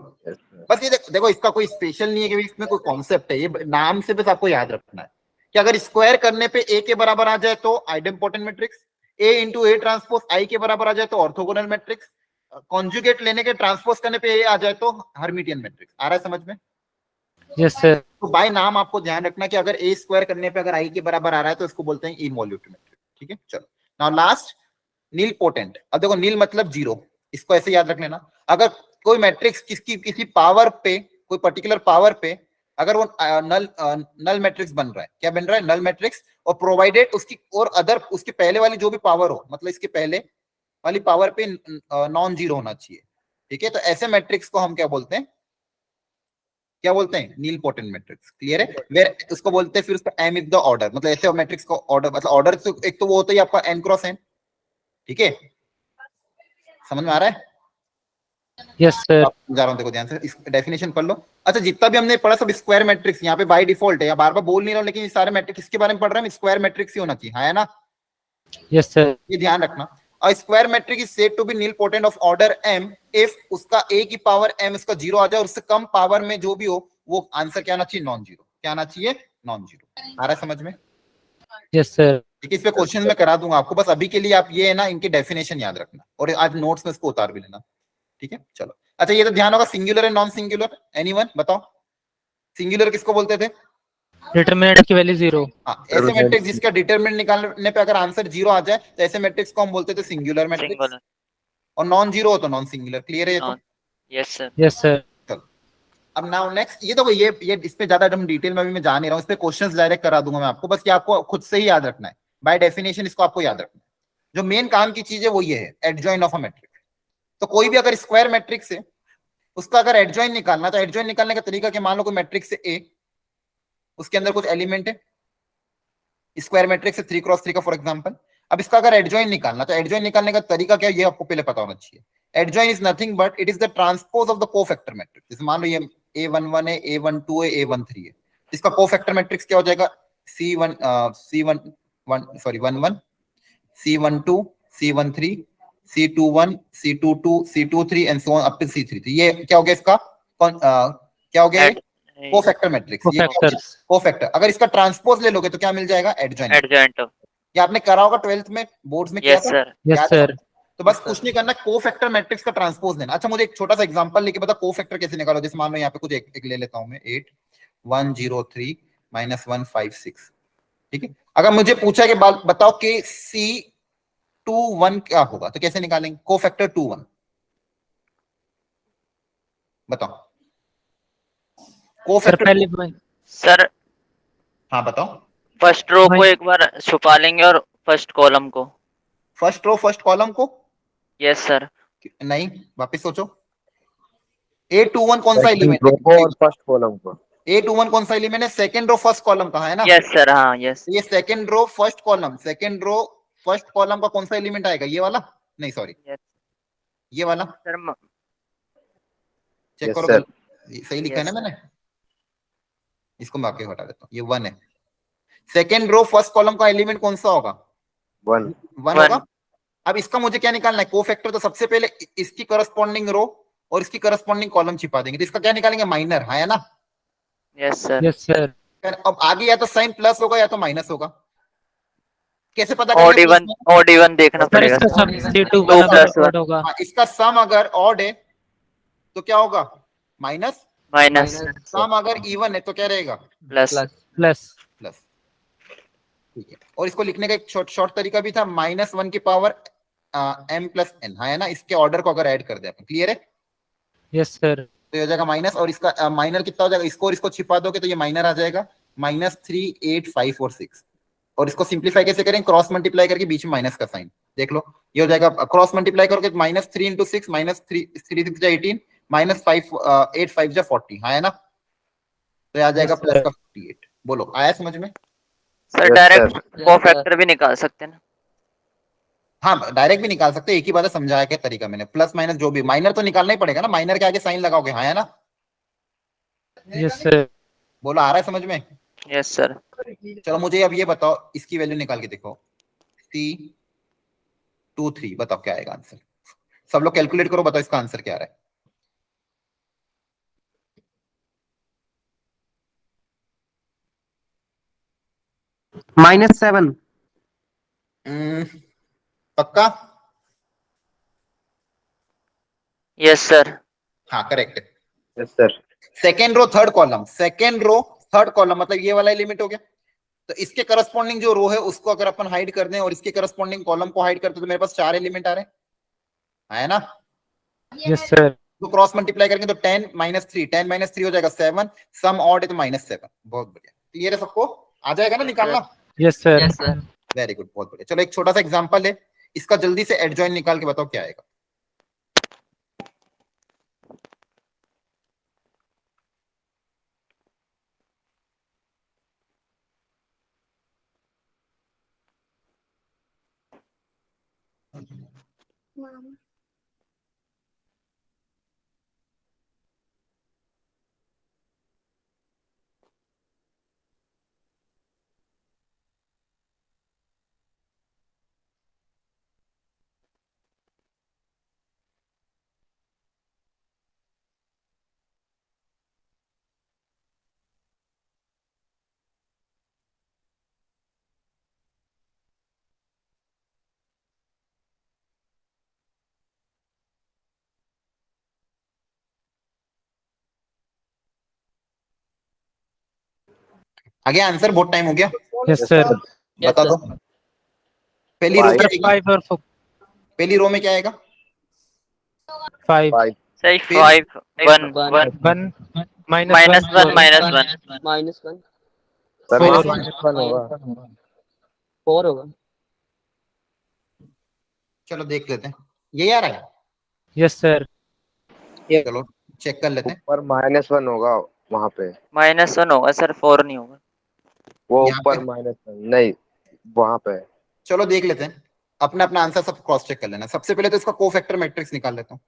[SPEAKER 1] बस ये देखो, इसका कोई स्पेशल नहीं है कि इसमें कोई कॉन्सेप्ट है, ये नाम से बस आपको याद रखना है कि अगर स्क्वायर करने पे a के बराबर आ जाए तो idempotent matrix, a into A transpose I के बराबर आ जाए तो ऑर्थोगोनल मैट्रिक्स, कॉन्जुगेट लेने के ट्रांसपोज करने पे a आ जाए तो हर्मिटियन मैट्रिक्स। आ रहा है समझ में?
[SPEAKER 3] Yes sir.
[SPEAKER 1] तो बाय नाम आपको ध्यान रखना कि अगर a स्क्वायर करने पे अगर i के बराबर आ रहा है तो इसको बोलते हैं इनवॉल्यूटरी मैट्रिक्स। ठीक है, चलो नाउ लास्ट, नील पोटेंट। अब देखो, नील मतलब जीरो, इसको ऐसे याद रख लेना। अगर कोई मैट्रिक्स किसी पावर पे, कोई पर्टिकुलर पावर पे अगर वो नल मैट्रिक्स बन रहा है, क्या बन रहा है? नल मैट्रिक्स, और प्रोवाइडेड उसकी और अदर उसके पहले वाली जो भी पावर हो, मतलब इसके पहले वाली पावर पे नॉन जीरो होना चाहिए। ठीक है, तो ऐसे मैट्रिक्स को हम क्या बोलते हैं? क्या बोलते हैं? नील पोटेंट मैट्रिक्स। क्लियर है? वेर उसको बोलते हैं फिर उसका m इज द ऑर्डर, मतलब ऐसे मैट्रिक्स को ऑर्डर, मतलब ऑर्डर एक तो वो होता है आपका n क्रॉस n। ठीक है, समझ में आ रहा है?
[SPEAKER 3] Yes sir.
[SPEAKER 1] जा रहा हूं, देखो ध्यान से, इस डेफिनेशन पढ़ लो। अच्छा, जितना भी हमने पढ़ा सब स्क्वायर मैट्रिक्स यहाँ पे बाय डिफॉल्ट है, या बार बार बोल नहीं रहा हूं, लेकिन ये सारे मैट्रिक्स किसके बारे में पढ़ रहे हैं? स्क्वायर मैट्रिक्स ही होना चाहिए, है ना?
[SPEAKER 3] Yes sir.
[SPEAKER 1] ये ध्यान रखना। और square matrix is said to be nilpotent of order m if उसका a की पावर m इसका जीरो आ जाए, और उससे कम पावर में जो भी हो वो आंसर क्या आना चाहिए? Non zero. क्या आना चाहिए? Non zero. आ रहा है समझ में?
[SPEAKER 3] Yes sir.
[SPEAKER 1] ठीक है, इस पे क्वेश्चन में करा दूंगा आपको, बस अभी के लिए आप ये है ना, इनकी डेफिनेशन याद रखना, और आज नोट्स में इसको उतार भी लेना। ठीक है, चलो। अच्छा, ये तो ध्यान होगा, singular and non singular. Anyone बताओ, सिंगुलर किसको बोलते थे?
[SPEAKER 3] डिटरमिनेंट की वैल्यू 0।
[SPEAKER 1] हाँ, ऐसे मैट्रिक्स जिसका डिटरमिनेंट निकालने पे अगर आंसर जीरो आ जाए तो ऐसे मैट्रिक्स को हम बोलते थे सिंगुलर मैट्रिक्स, और नॉन जीरो हो तो नॉन सिंगुलर। क्लियर है ये तो?
[SPEAKER 2] Yes sir.
[SPEAKER 3] Yes sir.
[SPEAKER 1] अब नाउ नेक्स्ट, ये तो ये इस पे ज्यादा हम डिटेल में अभी मैं जा नहीं रहा हूँ, इस पे क्वेश्चंस डायरेक्ट करा दूंगा मैं आपको, बस ये आपको खुद से ही याद रखना है। बाय डेफिनेशन इसको आपको याद रखना है। जो मेन काम की चीज है वो ये है, एडजॉइन ऑफ अ मैट्रिक्स। तो कोई भी अगर स्क्वायर मैट्रिक्स है, उसका अगर एडजॉइन निकालना, तो एडजॉइन निकालने का तरीका क्या? मान लो कोई मैट्रिक्स है ए, उसके अंदर कुछ एलिमेंट है, स्क्वायर मैट्रिक्स है 3 क्रॉस 3 का फॉर एग्जांपल। अब इसका अगर एडजॉइन निकालना, तो एडजॉइन निकालने का तरीका क्या है ये आपको पहले पता होना चाहिए। Adjoin is nothing but it is the transpose of the cofactor matrix. जैसे मान लो ये a11 है, a12 है, a13 है, इसका कोफैक्टर मैट्रिक्स क्या हो जाएगा? c11 c12 c13 c21 c22 c23 and so on up to c33। ये क्या हो गया इसका? क्या हो गया? Cofactor matrix. ये कोफैक्टर। अगर इसका ट्रांसपोज ले लोगे तो क्या मिल जाएगा? एडजॉइंट। ये आपने करा होगा 12th में, बोर्ड्स में किया था?
[SPEAKER 3] Yes sir.
[SPEAKER 1] तो बस कुछ नहीं करना, कोफैक्टर मैट्रिक्स का ट्रांसपोज लेना। अच्छा, मुझे एक छोटा सा एग्जांपल लेके बता, कोफैक्टर कैसे निकालो। जैसे मान लो यहाँ पे कुछ एक ले लेता हूं मैं, 8 1 0 3 -1 5 6। ठीक है, अगर मुझे पूछा कि बताओ कि C21 क्या होगा तो कैसे निकालेंगे? कोफैक्टर 21 बताओ,
[SPEAKER 3] सर
[SPEAKER 1] कोफैक्टर
[SPEAKER 3] पहले
[SPEAKER 2] सर
[SPEAKER 1] हाँ बताओ।
[SPEAKER 2] फर्स्ट रो को एक बार छुपा लेंगे और फर्स्ट कॉलम को।
[SPEAKER 1] फर्स्ट रो फर्स्ट कॉलम को
[SPEAKER 2] यस सर।
[SPEAKER 1] नहीं, वापस सोचो। A21 कौन सा
[SPEAKER 4] सेकंड
[SPEAKER 1] एलिमेंट
[SPEAKER 4] रो को
[SPEAKER 1] है?
[SPEAKER 4] और फर्स्ट कॉलम को।
[SPEAKER 1] A21 कौन सा एलिमेंट है? सेकंड रो फर्स्ट कॉलम का है ना?
[SPEAKER 2] यस सर, हाँ यस।
[SPEAKER 1] ये second row first column, second row first column का कौन सा एलिमेंट आएगा? ये वाला? नहीं सॉरी,
[SPEAKER 2] यस
[SPEAKER 1] ये वाला।
[SPEAKER 2] सर।
[SPEAKER 1] चेक
[SPEAKER 4] Yes,
[SPEAKER 1] करो
[SPEAKER 4] sir.
[SPEAKER 1] सही लिखा है ना
[SPEAKER 2] Yes,
[SPEAKER 1] मैंने? इसको मैं आगे हटा देता हूँ, ये 1 है। सेकंड रो फर्स्ट कॉलम का एलिमेंट कौन सा होगा?
[SPEAKER 4] 1.
[SPEAKER 1] 1 होगा। अब इसका मुझे क्या निकालना है? कोफैक्टर। तो सबसे पहले इसकी करस्पॉन्डिंग रो और इसकी करस्पॉन्डिंग कॉलम छिपा देंगे, तो इसका क्या निकालेंगे? माइनर, है ना?
[SPEAKER 2] Yes sir.
[SPEAKER 3] यस सर
[SPEAKER 1] अब आगे या तो साइन प्लस होगा या तो माइनस होगा। कैसे पता
[SPEAKER 2] ऑड
[SPEAKER 1] करेंगे?
[SPEAKER 2] इवन, ऑड इवन देखना
[SPEAKER 3] सर
[SPEAKER 2] पड़ेगा
[SPEAKER 3] इसका
[SPEAKER 2] सर।
[SPEAKER 3] सम C2
[SPEAKER 2] 2
[SPEAKER 3] बराबर
[SPEAKER 2] प्लस 1
[SPEAKER 3] odd होगा।
[SPEAKER 1] हाँ, इसका सम अगर ऑड है तो क्या होगा? माइनस।
[SPEAKER 2] माइनस
[SPEAKER 1] सम अगर इवन है तो क्या रहेगा?
[SPEAKER 2] प्लस।
[SPEAKER 3] Plus
[SPEAKER 1] plus. ठीक है, और इसको लिखने का एक शॉर्ट तरीका भी था, -1 की पावर m+n, है ना? इसके ऑर्डर को अगर ऐड कर दे अपन, क्लियर है?
[SPEAKER 3] यस सर
[SPEAKER 1] तो ये हो जाएगा माइनस, और इसका माइनर कितना हो जाएगा? इसको और इसको छिपा दोगे तो ये माइनर आ जाएगा -3, 8, 5 और 6। और इसको सिंप्लीफाई कैसे करें? क्रॉस मल्टीप्लाई करके बीच में माइनस का साइन, देख लो ये हो जाएगा। क्रॉस मल्टीप्लाई करोगे -3 × 6 -3 6 18 -5 8 5 40, है ना? तो आ जाएगा
[SPEAKER 3] Yes,
[SPEAKER 1] प्लस
[SPEAKER 3] sir.
[SPEAKER 1] का 58। बोलो, आया समझ में?
[SPEAKER 2] Sir
[SPEAKER 4] Yes,
[SPEAKER 2] direct
[SPEAKER 4] sir.
[SPEAKER 2] Cofactor भी निकाल सकते हैं ना?
[SPEAKER 1] हाँ, डायरेक्ट भी निकाल सकते हैं, एक ही बात है, समझाया क्या तरीका मैंने। प्लस माइनस जो भी, माइनर तो निकालना ही पड़ेगा ना, माइनर के आगे साइन लगाओगे, हाँ है ना?
[SPEAKER 3] यस सर
[SPEAKER 1] बोलो, आ रहा है समझ में?
[SPEAKER 2] Yes sir.
[SPEAKER 1] चलो मुझे अब ये बताओ, इसकी वैल्यू निकाल के देखो। C23 बताओ क्या आएगा आंसर? सब लोग कैलकुलेट करो, बताओ इसका आंसर क्या आ रहा है?
[SPEAKER 5] -7.
[SPEAKER 1] पक्का?
[SPEAKER 2] Yes sir.
[SPEAKER 1] हाँ करेक्ट है।
[SPEAKER 4] Yes, sir.
[SPEAKER 1] Second row third column, second row third column मतलब ये वाला एलिमेंट हो गया। तो इसके करस्पॉन्डिंग जो रो है उसको अगर अपन हाइड कर दें और इसके करस्पॉन्डिंग कॉलम को हाइड करते तो मेरे पास 4 एलिमेंट आ रहे हैं, है ना?
[SPEAKER 3] यस सर
[SPEAKER 1] तो क्रॉस मल्टीप्लाई करेंगे तो 10 -3, 10 - 3 हो जाएगा 7, सम ऑड है तो -7। बहुत बढ़िया, क्लियर है सबको? आ जाएगा ना निकालना?
[SPEAKER 3] यस सर
[SPEAKER 1] वेरी गुड, बहुत बढ़िया। चलो एक छोटा सा एग्जांपल है, इसका जल्दी से एडजॉइन निकाल के बताओ क्या आएगा? आ गया आंसर? बहुत टाइम हो गया,
[SPEAKER 3] यस सर
[SPEAKER 1] बता दो। पहली रो
[SPEAKER 4] Five.
[SPEAKER 1] क्या
[SPEAKER 3] सर
[SPEAKER 1] आएगी?
[SPEAKER 3] 5 और
[SPEAKER 1] पहली रो में क्या आएगा?
[SPEAKER 3] 5
[SPEAKER 4] 5.
[SPEAKER 2] सही
[SPEAKER 1] फिर?
[SPEAKER 2] 5 1 1
[SPEAKER 3] 1
[SPEAKER 2] -1 -1
[SPEAKER 5] -1.
[SPEAKER 4] Sir,
[SPEAKER 3] Four.
[SPEAKER 4] -1 होगा.
[SPEAKER 5] 4 होगा.
[SPEAKER 1] चलो देख लेते हैं, यही आ रहा है?
[SPEAKER 3] यस सर
[SPEAKER 1] चलो चेक कर लेते हैं।
[SPEAKER 4] ऊपर -1 होगा वहां पे.
[SPEAKER 2] -1 होगा सर, 4 नहीं होगा।
[SPEAKER 4] वो
[SPEAKER 1] यहाँ
[SPEAKER 4] ऊपर
[SPEAKER 1] पे?
[SPEAKER 4] -1 नहीं, वहां पे.
[SPEAKER 1] चलो देख लेते हैं, अपना अपना आंसर सब क्रॉस चेक कर लेना। सबसे पहले तो इसका कोफैक्टर मैट्रिक्स निकाल लेता हूँ।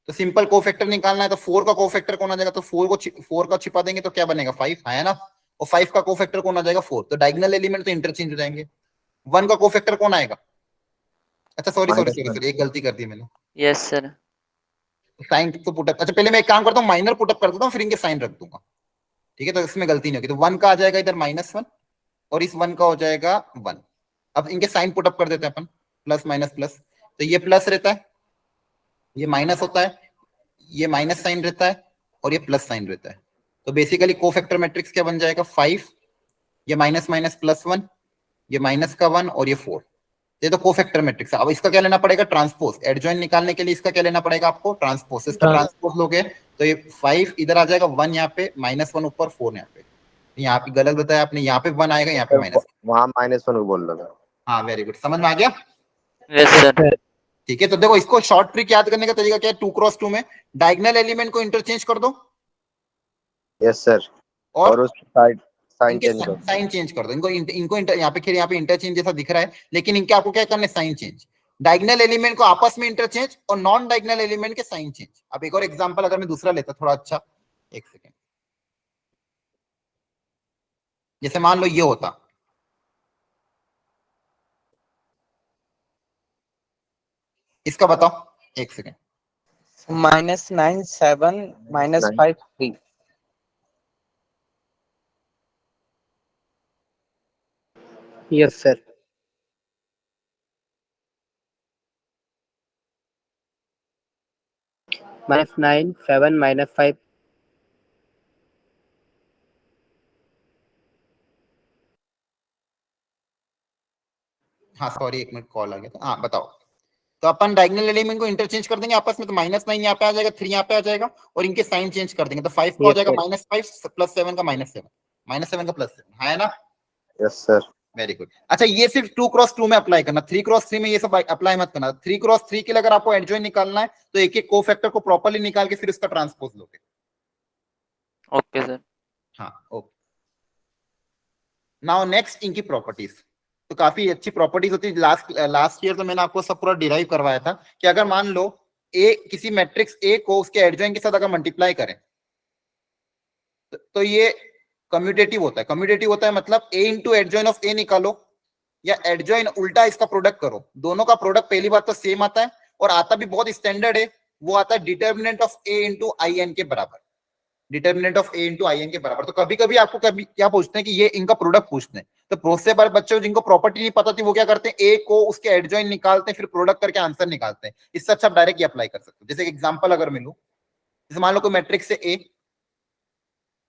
[SPEAKER 1] तो सिंपल कोफैक्टर निकालना है तो 4 का कोफैक्टर कौन आ जाएगा? तो 4 का छिपा देंगे तो क्या बनेगा? 5, है ना? और 5 का कोफैक्टर कौन आ जाएगा? 4। तो डायगोनल एलिमेंट तो इंटरचेंज हो जाएंगे। 1 का कोफैक्टर कौन आएगा? अच्छा सॉरी सॉरी सॉरी
[SPEAKER 4] -1.
[SPEAKER 1] सॉरी, एक गलती कर दी मैंने।
[SPEAKER 2] Yes sir.
[SPEAKER 1] साइन तो पुटअप, अच्छा पहले मैं एक काम करता हूँ, माइनर पुटअप कर देता हूँ, फिर इनके साइन रख दूंगा, ठीक है? तो इसमें गलती नहीं होगी। तो 1 का आ जाएगा इधर -1 और इस 1 का हो जाएगा 1। अब इनके साइन पुटअप कर देते हैं अपन, प्लस माइनस प्लस। तो ये प्लस रहता है, ये माइनस होता है, ये माइनस साइन रहता है और ये प्लस साइन रहता है। तो बेसिकली कोफैक्टर मैट्रिक्स क्या बन जाएगा 5, ये माइनस माइनस प्लस 1, ये माइनस का 1 और ये 4, ये तो कोफैक्टर मैट्रिक्स है। अब इसका क्या लेना पड़ेगा ट्रांसपोज, एडजॉइन निकालने के लिए इसका क्या लेना पड़ेगा आपको ट्रांसपोज। इसका ट्रांसपोज लोगे तो ये 5 इधर आ जाएगा, 1 यहाँ पे, माइनस 1 ऊपर, 4 यहाँ पे। यहाँ पे गलत बताया आपने, यहाँ पे 1 आएगा, यहाँ पे माइनस।
[SPEAKER 4] वहाँ -1 बोल रहा था।
[SPEAKER 1] हाँ वेरी गुड, समझ में आ गया।
[SPEAKER 2] Yes sir.
[SPEAKER 1] ठीक है, तो देखो इसको शॉर्ट ट्रिक याद करने का तरीका क्या है, 2x2 में डायगोनल एलिमेंट को इंटरचेंज कर दो
[SPEAKER 4] यस सर, और उस साइड साइन चेंज कर।
[SPEAKER 1] साइन चेंज कर दो। इनको यहाँ पे यहाँ पे इंटरचेंज जैसा दिख रहा है, लेकिन इनके आपको क्या करना है साइन चेंज। डायगोनल एलिमेंट को आपस में इंटरचेंज और नॉन डायगोनल एलिमेंट के साइन चेंज। अब एक और एग्जांपल अगर मैं दूसरा लेता थोड़ा अच्छा, एक सेकेंड, जैसे मान लो ये होता, इसका बताओ, एक सेकेंड।
[SPEAKER 5] -9 7 -5 3।
[SPEAKER 3] Yes, sir. -9 7 -5.
[SPEAKER 1] हाँ सॉरी, एक मिनट कॉल आ गया था। हाँ बताओ, तो अपन डायगोनल एलिमेंट को इंटरचेंज कर देंगे आपस में, तो -9 यहाँ पे आ जाएगा, 3 यहाँ पे आ जाएगा, और इनके साइन चेंज कर देंगे, तो 5 का हो जाएगा -5 प्लस 7 का -7, -7 का प्लस 7, है ना।
[SPEAKER 4] Yes sir.
[SPEAKER 1] Very good. अच्छा, ये सिर्फ 2x2 में अप्लाई करना, 3x3 में ये सब अप्लाई मत करना। 3x3 के लिए अगर आपको एडजॉइन निकालना है तो एक एक कोफैक्टर को प्रॉपर्ली निकाल के फिर उसका ट्रांसपोज लोगे।
[SPEAKER 2] Okay sir.
[SPEAKER 1] हाँ ओके। नाउ नेक्स्ट इनकी प्रॉपर्टीज, तो काफी अच्छी प्रॉपर्टीज होती है। लास्ट ईयर तो मैंने आपको सब पूरा डिराइव करवाया था कि अगर मान लो ए किसी मैट्रिक्स ए को उसके एडजॉइन के साथ अगर मल्टीप्लाई करें तो ये कम्यूटेटिव होता है। कम्यूटेटिव होता है मतलब ए इंटू एडजॉइन ऑफ ए निकालो, या एडजॉइन उल्टा इसका प्रोडक्ट करो। दोनों का प्रोडक्ट पहली बात तो सेम आता है, और आता भी बहुत स्टैंडर्ड है, वो आता है determinant of A into I N के बराबर। Determinant of A into I N के बराबर। तो कभी कभी आपको कभी क्या पूछते हैं कि ये इनका प्रोडक्ट पूछते हैं, तो बहुत से बार बच्चों जिनको प्रॉपर्टी नहीं पता थी वो क्या करते हैं, ए को उसके एडजॉइन निकालते हैं, फिर प्रोडक्ट करके आंसर निकालते हैं। इससे अच्छा आप डायरेक्ट अप्लाई कर सकते हो। जैसे एग्जांपल अगर मैं लूं, जैसे मान लो कोई मैट्रिक्स है ए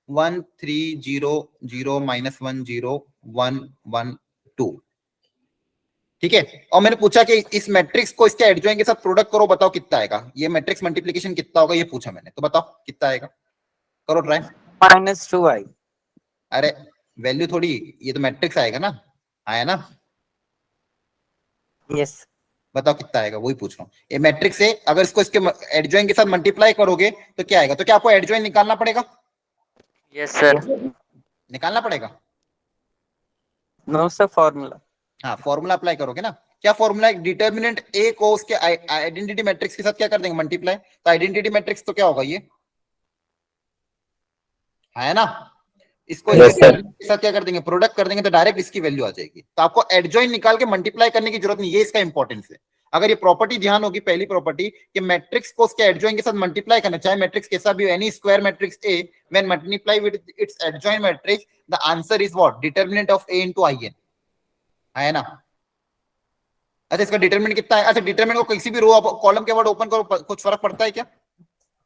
[SPEAKER 1] 1 3 0 0 -1 0 1 1 2, ठीक है, और मैंने पूछा कि इस मैट्रिक्स को इसके एडजॉइन के साथ प्रोडक्ट करो, बताओ कितना आएगा। ये मैट्रिक्स मल्टीप्लिकेशन कितना होगा ये पूछा मैंने, तो बताओ कितना आएगा, करो ट्राई।
[SPEAKER 5] -2 आई।
[SPEAKER 1] अरे वैल्यू थोड़ी, ये तो मैट्रिक्स आएगा ना, आया ना।
[SPEAKER 5] यस।
[SPEAKER 1] बताओ कितना आएगा, वही पूछ रहा हूँ। ये मैट्रिक्स है, अगर इसको इसके एडजॉइन के साथ मल्टीप्लाई करोगे तो क्या आएगा। तो क्या आपको एडजॉइन निकालना पड़ेगा?
[SPEAKER 2] Yes sir.
[SPEAKER 1] निकालना पड़ेगा।
[SPEAKER 5] No sir, formula.
[SPEAKER 1] हाँ फॉर्मूला अप्लाई करोगे ना। क्या फॉर्मूला है? डिटर्मिनेंट ए को उसके आइडेंटिटी मैट्रिक्स के साथ क्या कर देंगे, मल्टीप्लाई। तो आइडेंटिटी मैट्रिक्स तो क्या होगा, ये है ना। इसको इसके साथ क्या कर देंगे, प्रोडक्ट कर देंगे, तो डायरेक्ट इसकी वैल्यू आ जाएगी। तो आपको एडजॉइन निकाल के मल्टीप्लाई करने की जरूरत नहीं, ये इसका इंपॉर्टेंस है। अगर ये प्रॉपर्टी ध्यान होगी, पहली प्रॉपर्टी कि मैट्रिक्स को उसके एडजॉइन के साथ मल्टीप्लाई करना, चाहे मैट्रिक्स कैसा भी हो, any square matrix A when multiply with its adjoint matrix the answer is what, determinant of A into I N, है ना। अच्छा इसका डिटरमिनेंट कितना है? अच्छा डिटरमिनेंट को किसी भी रो कॉलम के वर्ड ओपन करो, कुछ फर्क पड़ता है क्या?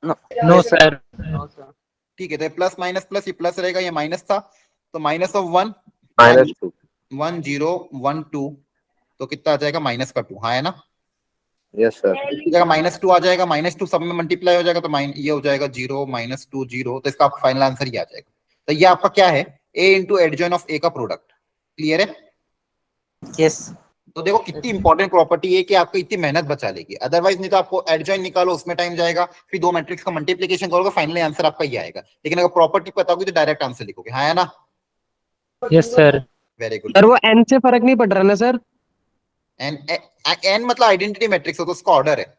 [SPEAKER 3] No, sir.
[SPEAKER 5] No sir.
[SPEAKER 1] ठीक है, तो प्लस माइनस प्लस, ये प्लस रहेगा, ये माइनस था, तो माइनस ऑफ 1
[SPEAKER 4] -2
[SPEAKER 1] 1 0 1 2, तो कितना आ जाएगा, माइनस का 2, हाँ है ना।
[SPEAKER 4] Yes sir.
[SPEAKER 1] -2 आ जाएगा, -2 सब में मल्टीप्लाई हो जाएगा, तो ये हो जाएगा 0 -2 0, तो इसका फाइनल आंसर ही आ जाएगा। तो ये आपका क्या है, a into adjoin of a का प्रोडक्ट। क्लियर है?
[SPEAKER 5] यस।
[SPEAKER 1] तो देखो कितनी इंपॉर्टेंट प्रॉपर्टी है कि आपको इतनी मेहनत बचा लेगी। अदरवाइज नहीं तो आपको एडजॉइन निकालो, उसमें टाइम जाएगा, फिर 2 मैट्रिक्स का मल्टीप्लिकेशन करोगे, फाइनली आंसर आपका ये आएगा। लेकिन अगर प्रॉपर्टी पता होगी तो डायरेक्ट आंसर लिखोगे, हाँ है ना।
[SPEAKER 3] Yes, sir. Very
[SPEAKER 1] good.
[SPEAKER 6] Sir वो एन से फर्क नहीं पड़ रहा ना सर?
[SPEAKER 1] एन मतलब आइडेंटिटी मैट्रिक्स हो तो उसका ऑर्डर है।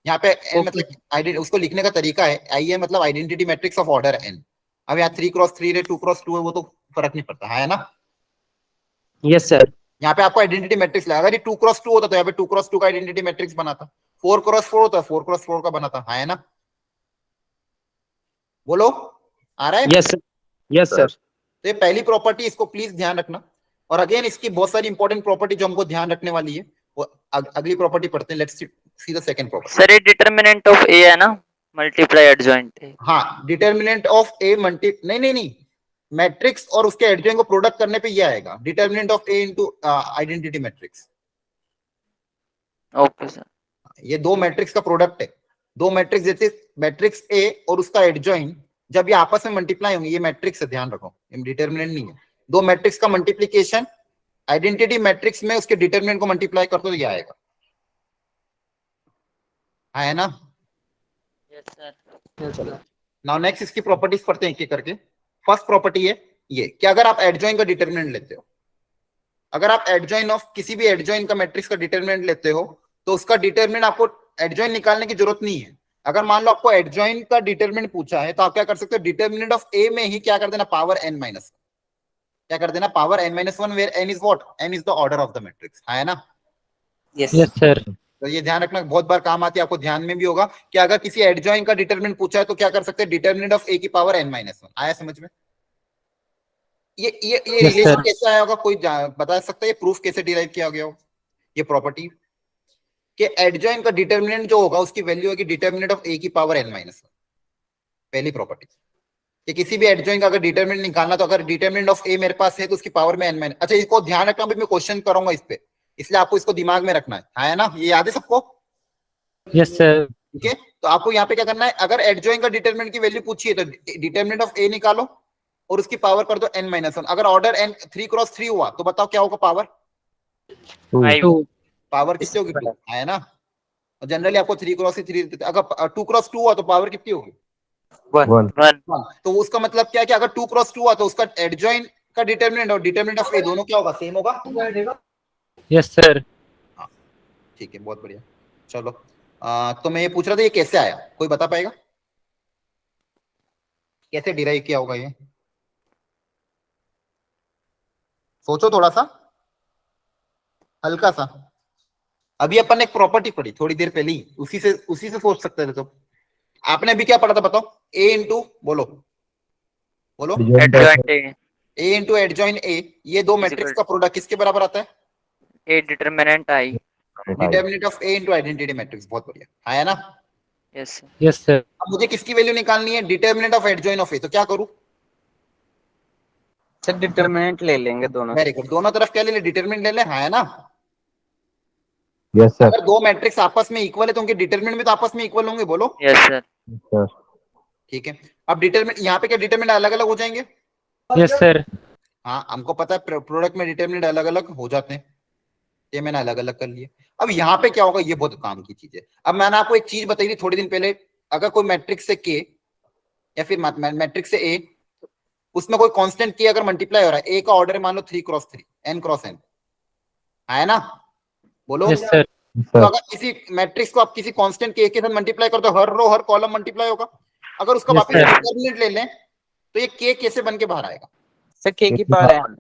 [SPEAKER 1] यहाँ पे एन मतलब उसको लिखने का तरीका है, आई है मतलब identity matrix of order N. अब यहाँ 3x3 है, 2x2 है, वो तो फर्क नहीं पड़ता, है ना।
[SPEAKER 6] Yes sir.
[SPEAKER 1] यहाँ पे आपको आइडेंटिटी मैट्रिक्स लगा, अगर ये 2x2 होता तो यहाँ पे 2x2 का आइडेंटिटी मैट्रिक्स बनाता, 4x4 होता 4x4 का बनाता, है ना। बोलो आ रहा है?
[SPEAKER 6] Yes sir. Yes sir.
[SPEAKER 1] तो ये पहली प्रॉपर्टी, इसको प्लीज ध्यान रखना। और अगेन इसकी बहुत सारी इंपॉर्टेंट प्रॉपर्टी जो हमको ध्यान रखने वाली है, वो अगली प्रॉपर्टी पढ़ते हैं। Let's see the second property.
[SPEAKER 2] Sir ये डिटर्मिनेंट ऑफ ए है ना, मल्टीप्लाई एडजॉइंट है।
[SPEAKER 1] हाँ, डिटर्मिनेंट ऑफ ए नहीं, मैट्रिक्स और उसके एडजॉइंट को प्रोडक्ट करने पे ये आएगा, determinant of A into identity matrix.
[SPEAKER 2] Okay sir.
[SPEAKER 1] ये दो मैट्रिक्स का प्रोडक्ट है, दो मैट्रिक्स जैसे मैट्रिक्स ए और उसका एडजॉइंट जब ये आपस में मल्टीप्लाई होंगे, ये मैट्रिक्स है, ध्यान रखो, ये डिटर्मिनेंट नहीं है। दो मैट्रिक्स का मल्टीप्लीकेशन आइडेंटिटी मैट्रिक्स में उसके डिटर्मिनेंट को मल्टीप्लाई कर दो, ये आएगा, है ना।
[SPEAKER 2] Yes sir.
[SPEAKER 1] चलो नाउ नेक्स्ट इसकी प्रॉपर्टीज पढ़ते हैं एक एक करके। फर्स्ट प्रॉपर्टी है ये कि अगर आप एडजॉइन का डिटरमिनेंट लेते हो, अगर आप एडजॉइन ऑफ किसी भी एडजॉइन का मैट्रिक्स का डिटरमिनेंट लेते हो तो उसका डिटरमिनेंट आपको एडजॉइन निकालने की जरूरत नहीं है। अगर मान लो आपको एडजॉइन का डिटरमिनेंट पूछा है तो आप क्या कर सकते हो, डिटरमिनेंट ऑफ ए में ही क्या कर देना, पावर n माइनस, क्या कर देना, power n minus 1, where n is what, n is the order of the matrix, है ना।
[SPEAKER 5] Yes.
[SPEAKER 3] Yes, sir.
[SPEAKER 1] तो ये ध्यान रखना, बहुत बार काम आती है, आपको ध्यान में भी होगा कि अगर किसी एडजॉइन का डिटरमिनेंट पूछा है तो क्या कर सकते हैं, डिटरमिनेंट ऑफ ए की पावर n माइनस 1। आया समझ में। ये
[SPEAKER 3] Yes,
[SPEAKER 1] रिलेशन
[SPEAKER 3] sir.
[SPEAKER 1] कैसे आया होगा, कोई बता सकता है, ये प्रूफ कैसे डिराइव किया गया हो, ये प्रॉपर्टी कि एडजॉइन का डिटरमिनेंट जो होगा उसकी वैल्यू होगी डिटरमिनेंट ऑफ ए की पावर n माइनस 1। पहली प्रॉपर्टी कि किसी भी एडजॉइन का अगर डिटरमिनेंट निकालना तो अगर डिटरमिनेंट ऑफ ए मेरे पास है तो उसकी पावर में n माइनस। अच्छा, इसको ध्यान रखना, मैं क्वेश्चन करूंगा इस पे, इसलिए आपको इसको दिमाग में रखना है ना, ये याद है सबको।
[SPEAKER 3] Yes, sir.
[SPEAKER 1] ठीक है, तो आपको यहाँ पे क्या करना है, अगर एडजॉइन का डिटरमिनेंट की वैल्यू पूछी है तो डिटरमिनेंट ऑफ ए निकालो और उसकी पावर कर दो n माइनस 1। अगर ऑर्डर n 3 क्रॉस 3 हुआ तो बताओ क्या होगा पावर,
[SPEAKER 2] फाइव।
[SPEAKER 1] पावर कितनी होगी, 2, है ना। और जनरली आपको 3 क्रॉस 3, अगर 2 क्रॉस 2 हुआ तो पावर कितनी होगी,
[SPEAKER 5] 1.
[SPEAKER 2] 1।
[SPEAKER 1] तो उसका मतलब क्या है कि अगर 2 क्रॉस 2 हुआ तो उसका एडजॉइन का डिटरमिनेंट और डिटरमिनेंट ऑफ ए दोनों क्या होगा, सेम होगा।
[SPEAKER 3] Yes, sir.
[SPEAKER 1] ठीक है, बहुत बढ़िया। चलो तो मैं ये पूछ रहा था ये कैसे आया, कोई बता पाएगा कैसे डिराइव किया होगा ये, सोचो थोड़ा सा, हल्का सा। अभी अपन ने एक प्रॉपर्टी पढ़ी थोड़ी देर पहले ही, उसी से सोच सकते थे। तो आपने अभी क्या पढ़ा था बताओ, ए इंटू बोलो
[SPEAKER 2] एडजॉइंट है।
[SPEAKER 1] ए इंटू एडजॉइन ए, ये दो मैट्रिक्स का प्रोडक्ट किसके बराबर आता है,
[SPEAKER 2] A determinant I.
[SPEAKER 1] Determinant of A into identity matrix. बहुत बढ़िया, है ना।
[SPEAKER 2] Yes sir.
[SPEAKER 3] Yes, sir.
[SPEAKER 1] अब मुझे किसकी वैल्यू निकालनी है, determinant of adjoint of A, तो क्या करूं,
[SPEAKER 5] सर डिटरमिनेंट ले लेंगे दोनों।
[SPEAKER 1] वेरी गुड, दोनों तरफ क्या ले ले, डिटरमिनेंट ले ले, है ना।
[SPEAKER 4] Yes, sir.
[SPEAKER 1] अगर दो मैट्रिक्स आपस में इक्वल है तो उनके डिटरमिनेंट भी तो आपस में इक्वल होंगे, बोलो।
[SPEAKER 2] Yes sir.
[SPEAKER 4] Yes, sir.
[SPEAKER 1] ठीक है, अब डिटरमिनेंट यहाँ पे क्या डिटरमिनेंट अलग अलग हो जाएंगे,
[SPEAKER 3] Yes, sir.
[SPEAKER 1] हाँ हमको पता है प्रोडक्ट में डिटरमिनेंट अलग अलग हो जाते हैं, ये मैंने अलग अलग कर लिए। अब यहाँ पे क्या होगा, ये बहुत काम की चीज है। अब मैंने आपको एक चीज बताई थी थोड़ी दिन पहले, अगर कोई मैट्रिक्स से के या फिर मैट्रिक्स से ए, उसमें कोई कांस्टेंट के अगर मल्टीप्लाई हो रहा है, ए का ऑर्डर मान लो 3 क्रॉस 3, n क्रॉस n, है ना, बोलो।
[SPEAKER 3] Yes, sir.
[SPEAKER 4] Yes,
[SPEAKER 1] तो
[SPEAKER 4] sir.
[SPEAKER 1] अगर किसी मैट्रिक्स को आप किसी कांस्टेंट के साथ मल्टीप्लाई कर दो, हर रो हर कॉलम मल्टीप्लाई होगा। अगर उसका
[SPEAKER 3] Yes,
[SPEAKER 1] वापस
[SPEAKER 3] sir.
[SPEAKER 1] डिटरमिनेंट ले लें तो ये के कैसे बन के बाहर आएगा,
[SPEAKER 5] सर k की पावर n।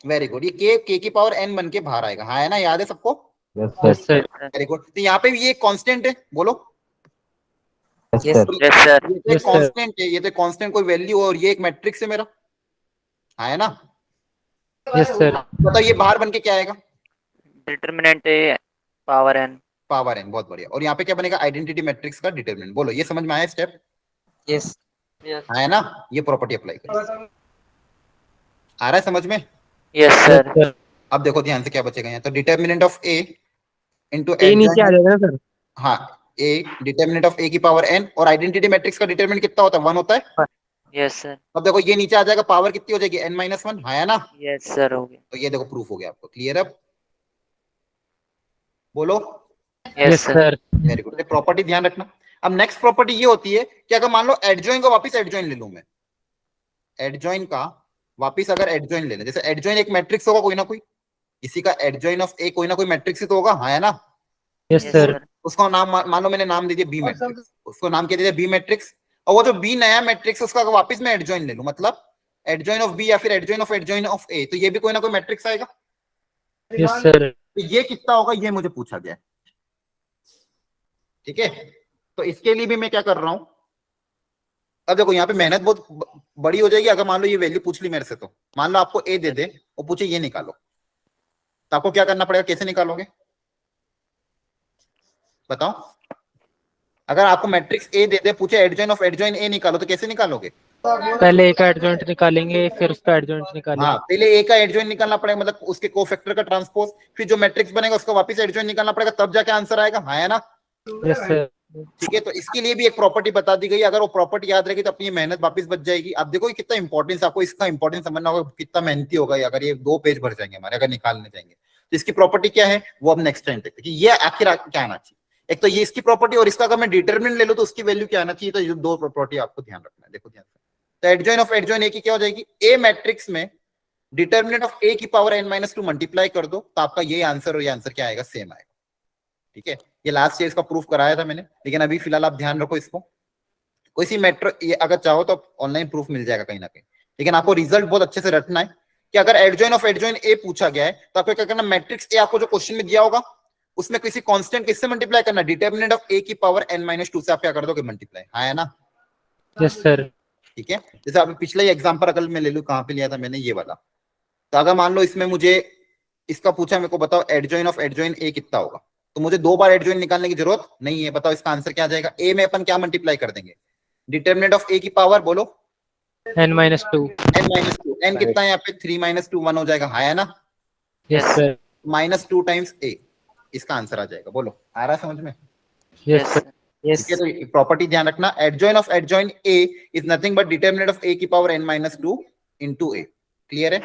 [SPEAKER 1] वेरी गुड, ये के की पावर n बन के बाहर आएगा, हाँ है ना, याद है सबको।
[SPEAKER 4] Yes, sir.
[SPEAKER 3] Yes, sir.
[SPEAKER 1] Very good, तो यहाँ पे भी ये कांस्टेंट है, बोलो।
[SPEAKER 4] Yes,
[SPEAKER 5] Yes,
[SPEAKER 4] sir.
[SPEAKER 2] Yes sir.
[SPEAKER 1] ये तो
[SPEAKER 3] Yes, sir.
[SPEAKER 1] कांस्टेंट है, ये तो कांस्टेंट कोई वैल्यू और ये एक मैट्रिक्स है मेरा, है ना।
[SPEAKER 3] Yes, sir.
[SPEAKER 1] बताओ ये बाहर बन के क्या आएगा,
[SPEAKER 2] डिटरमिनेंट है पावर n।
[SPEAKER 1] पावर n, बहुत बढ़िया। और यहाँ पे क्या बनेगा, आइडेंटिटी मैट्रिक्स का डिटरमिनेंट। बोलो ये समझ में आया स्टेप,
[SPEAKER 5] यस।
[SPEAKER 1] है ना, ये प्रॉपर्टी अप्लाई करें, आ रहा है समझ में।
[SPEAKER 2] Yes
[SPEAKER 3] Yes,
[SPEAKER 2] sir.
[SPEAKER 3] sir.
[SPEAKER 1] अब देखो ध्यान से क्या बचेगा यहाँ, तो डिटरमिनेंट ऑफ ए इंटू
[SPEAKER 6] ए नीचे आ जाएगा ना सर।
[SPEAKER 1] हाँ, ए डिटरमिनेंट ऑफ ए की पावर n, और आइडेंटिटी मैट्रिक्स का डिटरमिनेंट कितना होता है, 1 होता है।
[SPEAKER 2] Yes sir.
[SPEAKER 1] अब देखो ये नीचे आ जाएगा, पावर कितनी हो जाएगी, n माइनस 1, है ना।
[SPEAKER 2] यस सर हो गया।
[SPEAKER 1] तो ये देखो प्रूफ हो गया आपको, क्लियर है। अब बोलो,
[SPEAKER 2] yes
[SPEAKER 3] Yes,
[SPEAKER 2] sir.
[SPEAKER 3] sir.
[SPEAKER 1] Very good, property ध्यान रखना। अब नेक्स्ट प्रॉपर्टी ये होती है कि अगर मान लो एडजॉइन का वापस एडजॉइन ले लूं मैं, एडजॉइन का वापस अगर एडजॉइन ले लें, जैसे एडजॉइन एक मैट्रिक्स होगा कोई ना कोई, इसी का एडजॉइन ऑफ ए कोई ना कोई मैट्रिक्स ही तो होगा, हाँ है ना।
[SPEAKER 3] Yes,
[SPEAKER 2] yes
[SPEAKER 3] sir.
[SPEAKER 2] सर।
[SPEAKER 1] उसका नाम मान लो मैंने नाम दे दिया बी मैट्रिक्स, उसको नाम क्या दे दिया, बी मैट्रिक्स। और वो जो बी नया मैट्रिक्स उसका अगर वापस मैं एडजॉइन ले लूं, मतलब एडजॉइन ऑफ बी या फिर एडजॉइन ऑफ ए, तो ये भी कोई ना कोई मैट्रिक्स आएगा।
[SPEAKER 3] Yes, sir.
[SPEAKER 1] तो ये कितना होगा, ये मुझे पूछा गया, ठीक है। तो इसके लिए भी मैं क्या कर रहा हूं, अब देखो यहाँ पे मेहनत बहुत बड़ी हो जाएगी। अगर मान लो ये वैल्यू पूछ ली मेरे से, तो मान लो आपको ए दे दे और पूछे ये निकालो, तो आपको क्या करना पड़ेगा, कैसे निकालोगे बताओ। अगर आपको मैट्रिक्स ए दे दे, पूछे एडजॉइन ऑफ एडजॉइन ए निकालो, तो कैसे निकालोगे?
[SPEAKER 3] पहले एक एडजॉइंट निकालेंगे फिर उसका एडजॉइंट
[SPEAKER 1] हाँ,
[SPEAKER 3] निकालेंगे।
[SPEAKER 1] पहले ए का एडजॉइन निकालना पड़ेगा, मतलब उसके कोफैक्टर का ट्रांसपोज, फिर जो मैट्रिक्स बनेगा उसका वापस एडजॉइन निकालना पड़ेगा, तब जाके आंसर आएगा। हाँ है ना?
[SPEAKER 3] Yes sir.
[SPEAKER 1] ठीक है, तो इसके लिए भी एक प्रॉपर्टी बता दी गई, अगर वो प्रॉपर्टी याद रहेगी तो अपनी मेहनत वापस बच जाएगी। अब देखो ये कितना इंपॉर्टेंस, आपको इसका इंपॉर्टेंस समझना होगा, कितना मेहनती होगा ये, अगर ये 2 पेज भर जाएंगे हमारे अगर निकालने जाएंगे। तो इसकी प्रॉपर्टी क्या है वो अब नेक्स्ट टाइम देखते हैं कि ये आखिर क्या आना चाहिए। एक तो ये इसकी प्रॉपर्टी, और इसका अगर मैं डिटरमिनेंट ले लूं तो उसकी वैल्यू क्या आना चाहिए। तो ये 2 प्रॉपर्टी आपको ध्यान रखना है, देखो ध्यान से। तो एडजॉइन ऑफ एडजॉइन ए की क्या हो जाएगी, ए मैट्रिक्स में डिटरमिनेंट ऑफ ए की पावर n-2 मल्टीप्लाई कर दो, तो आपका ये आंसर और ये आंसर क्या आएगा, सेम आएगा। ठीक है, ये लास्ट ईयर इसका प्रूफ कराया था मैंने, लेकिन अभी फिलहाल आप ध्यान रखो इसको। कोई सी मैट्रिक ये अगर चाहो तो ऑनलाइन प्रूफ मिल जाएगा कहीं ना कहीं, लेकिन आपको रिजल्ट बहुत अच्छे से रटना है कि अगर एडजॉइन ऑफ एडजॉइन ए पूछा गया है तो आपको क्या करना, मैट्रिक्स ए आपको जो क्वेश्चन में दिया होगा उसमें किसी कांस्टेंट किससे मल्टीप्लाई करना, डिटरमिनेंट ऑफ ए की पावर n-2 से आप क्या कर दोगे, मल्टीप्लाई। हाँ है ना?
[SPEAKER 3] Yes sir.
[SPEAKER 1] ठीक है, जैसे आप पिछला ही एग्जांपल अगर मैं ले लूं, कहां पे लिया था मैंने, ये वाला। तो अगर मान लो इसमें मुझे इसका पूछा, मेरे को बताओ एडजॉइन ऑफ एडजॉइन ए कितना होगा, तो मुझे 2 बार एडजॉइन निकालने की जरूरत नहीं है। बताओ इसका आंसर क्या आ जाएगा, ए में अपन क्या मल्टीप्लाई कर देंगे, डिटरमिनेंट ऑफ ए की पावर बोलो
[SPEAKER 3] n-2।
[SPEAKER 1] n-2, n कितना है यहाँ पे, 3-2 1 हो जाएगा। हाँ है ना?
[SPEAKER 3] Yes sir.
[SPEAKER 1] -2 टाइम्स ए, इसका आंसर आ जाएगा। बोलो, आ रहा है समझ में?
[SPEAKER 3] Yes sir.
[SPEAKER 5] यस
[SPEAKER 1] ठीक है, तो प्रॉपर्टी ध्यान रखना, adjoint of adjoint A is nothing but determinant of A की power n-2 into A. Clear है?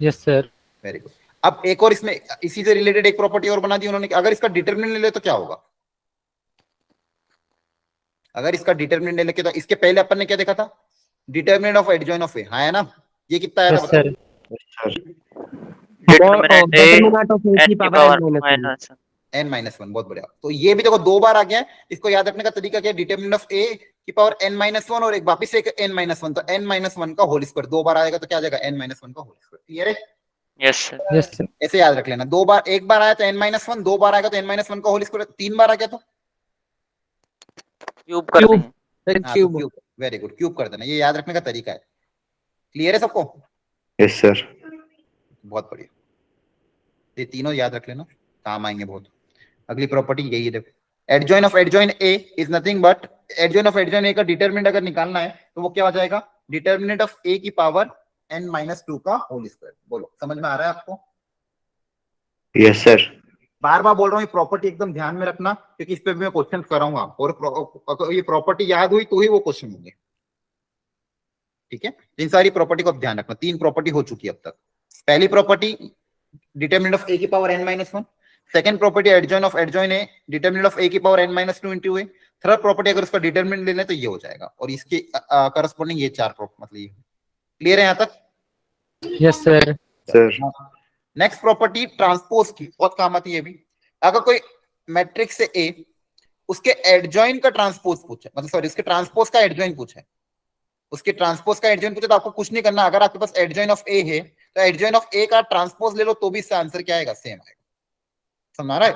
[SPEAKER 3] Yes sir.
[SPEAKER 1] Very good. अब एक और इसमें इसी से रिलेटेड एक प्रॉपर्टी और बना दी उन्होंने, अगर इसका डिटरमिनेंट ले ले तो क्या होगा। अगर इसका डिटरमिनेंट ले लेके, तो इसके पहले अपन ने क्या देखा था, डिटरमिनेंट ऑफ एडजॉइन ऑफ ए। हाँ है ना? ये कितना आया था
[SPEAKER 3] yes sir.
[SPEAKER 2] Determinant A
[SPEAKER 6] Determinant of A
[SPEAKER 2] n
[SPEAKER 6] की
[SPEAKER 2] की
[SPEAKER 6] power
[SPEAKER 2] पावर
[SPEAKER 6] n-1।
[SPEAKER 2] -1।
[SPEAKER 1] n-1, बहुत बढ़िया। तो ये भी देखो 2 बार आ गया है, इसको याद रखने का तरीका क्या है, डिटरमिनेंट ऑफ ए की पावर n-1 और एक वापिस एक n-1, तो n-1 का होल स्क्वायर 2 बार आएगा, तो क्या आ जाएगा, n-1 का होल स्क्वायर। क्लियर है?
[SPEAKER 2] Yes sir.
[SPEAKER 3] Yes sir.
[SPEAKER 1] ऐसे याद रख लेना, 2 बार, एक बार आया तो n-1, 2 बार आएगा तो n-1 का होल स्क्वायर, 3 बार आ गया तो
[SPEAKER 2] क्यूब कर देंगे।
[SPEAKER 5] क्यूब।
[SPEAKER 1] वेरी गुड, क्यूब कर देना, ये याद रखने का तरीका है। क्लियर है सबको?
[SPEAKER 4] Yes sir.
[SPEAKER 1] बहुत बढ़िया, ये तीनों याद रख लेना, काम आएंगे बहुत। अगली प्रॉपर्टी यही है, देखो adjoint of adjoint A is nothing but, adjoint of adjoint A का डिटरमिनेंट अगर निकालना है तो वो क्या हो जाएगा, डिटरमिनेंट ऑफ ए की पावर n-2 का होल स्क्वायर। बोलो, समझ में आ रहा है आपको?
[SPEAKER 4] Yes sir.
[SPEAKER 1] बार बार बोल रहा हूँ, ये प्रॉपर्टी एकदम ध्यान में रखना, क्योंकि इस पे भी मैं क्वेश्चन कराऊंगा, और ये प्रॉपर्टी याद हुई तो ही वो क्वेश्चन होंगे। ठीक है, इन सारी प्रॉपर्टी को ध्यान रखना। 3 प्रॉपर्टी हो चुकी है अब तक। पहली प्रॉपर्टी डिटरमिनेंट ऑफ ए की power n-1, second property adjoint of adjoint A determinant of A की power n-2 into A, third property अगर उसका डिटरमिनेंट ले लें तो ये हो जाएगा, और इसके करस्पॉन्डिंग ये 4 प्रॉपर्टी, मतलब ये। क्लियर है यहाँ तक?
[SPEAKER 3] Yes sir.
[SPEAKER 4] Sir.
[SPEAKER 1] Next property transpose की, बहुत काम आती है ये भी। अगर कोई मैट्रिक्स से ए, उसके एडजॉइन का ट्रांसपोज पूछे, मतलब सॉरी उसके ट्रांसपोज का एडजॉइन पूछे, उसके ट्रांसपोज का एडजॉइन पूछे, तो आपको कुछ नहीं करना। अगर आपके पास एडजॉइन ऑफ ए है तो एडजॉइन ऑफ ए का ट्रांसपोज ले लो, तो भी इसका आंसर क्या आएगा, सेम आएगा। समझ आ रहा है?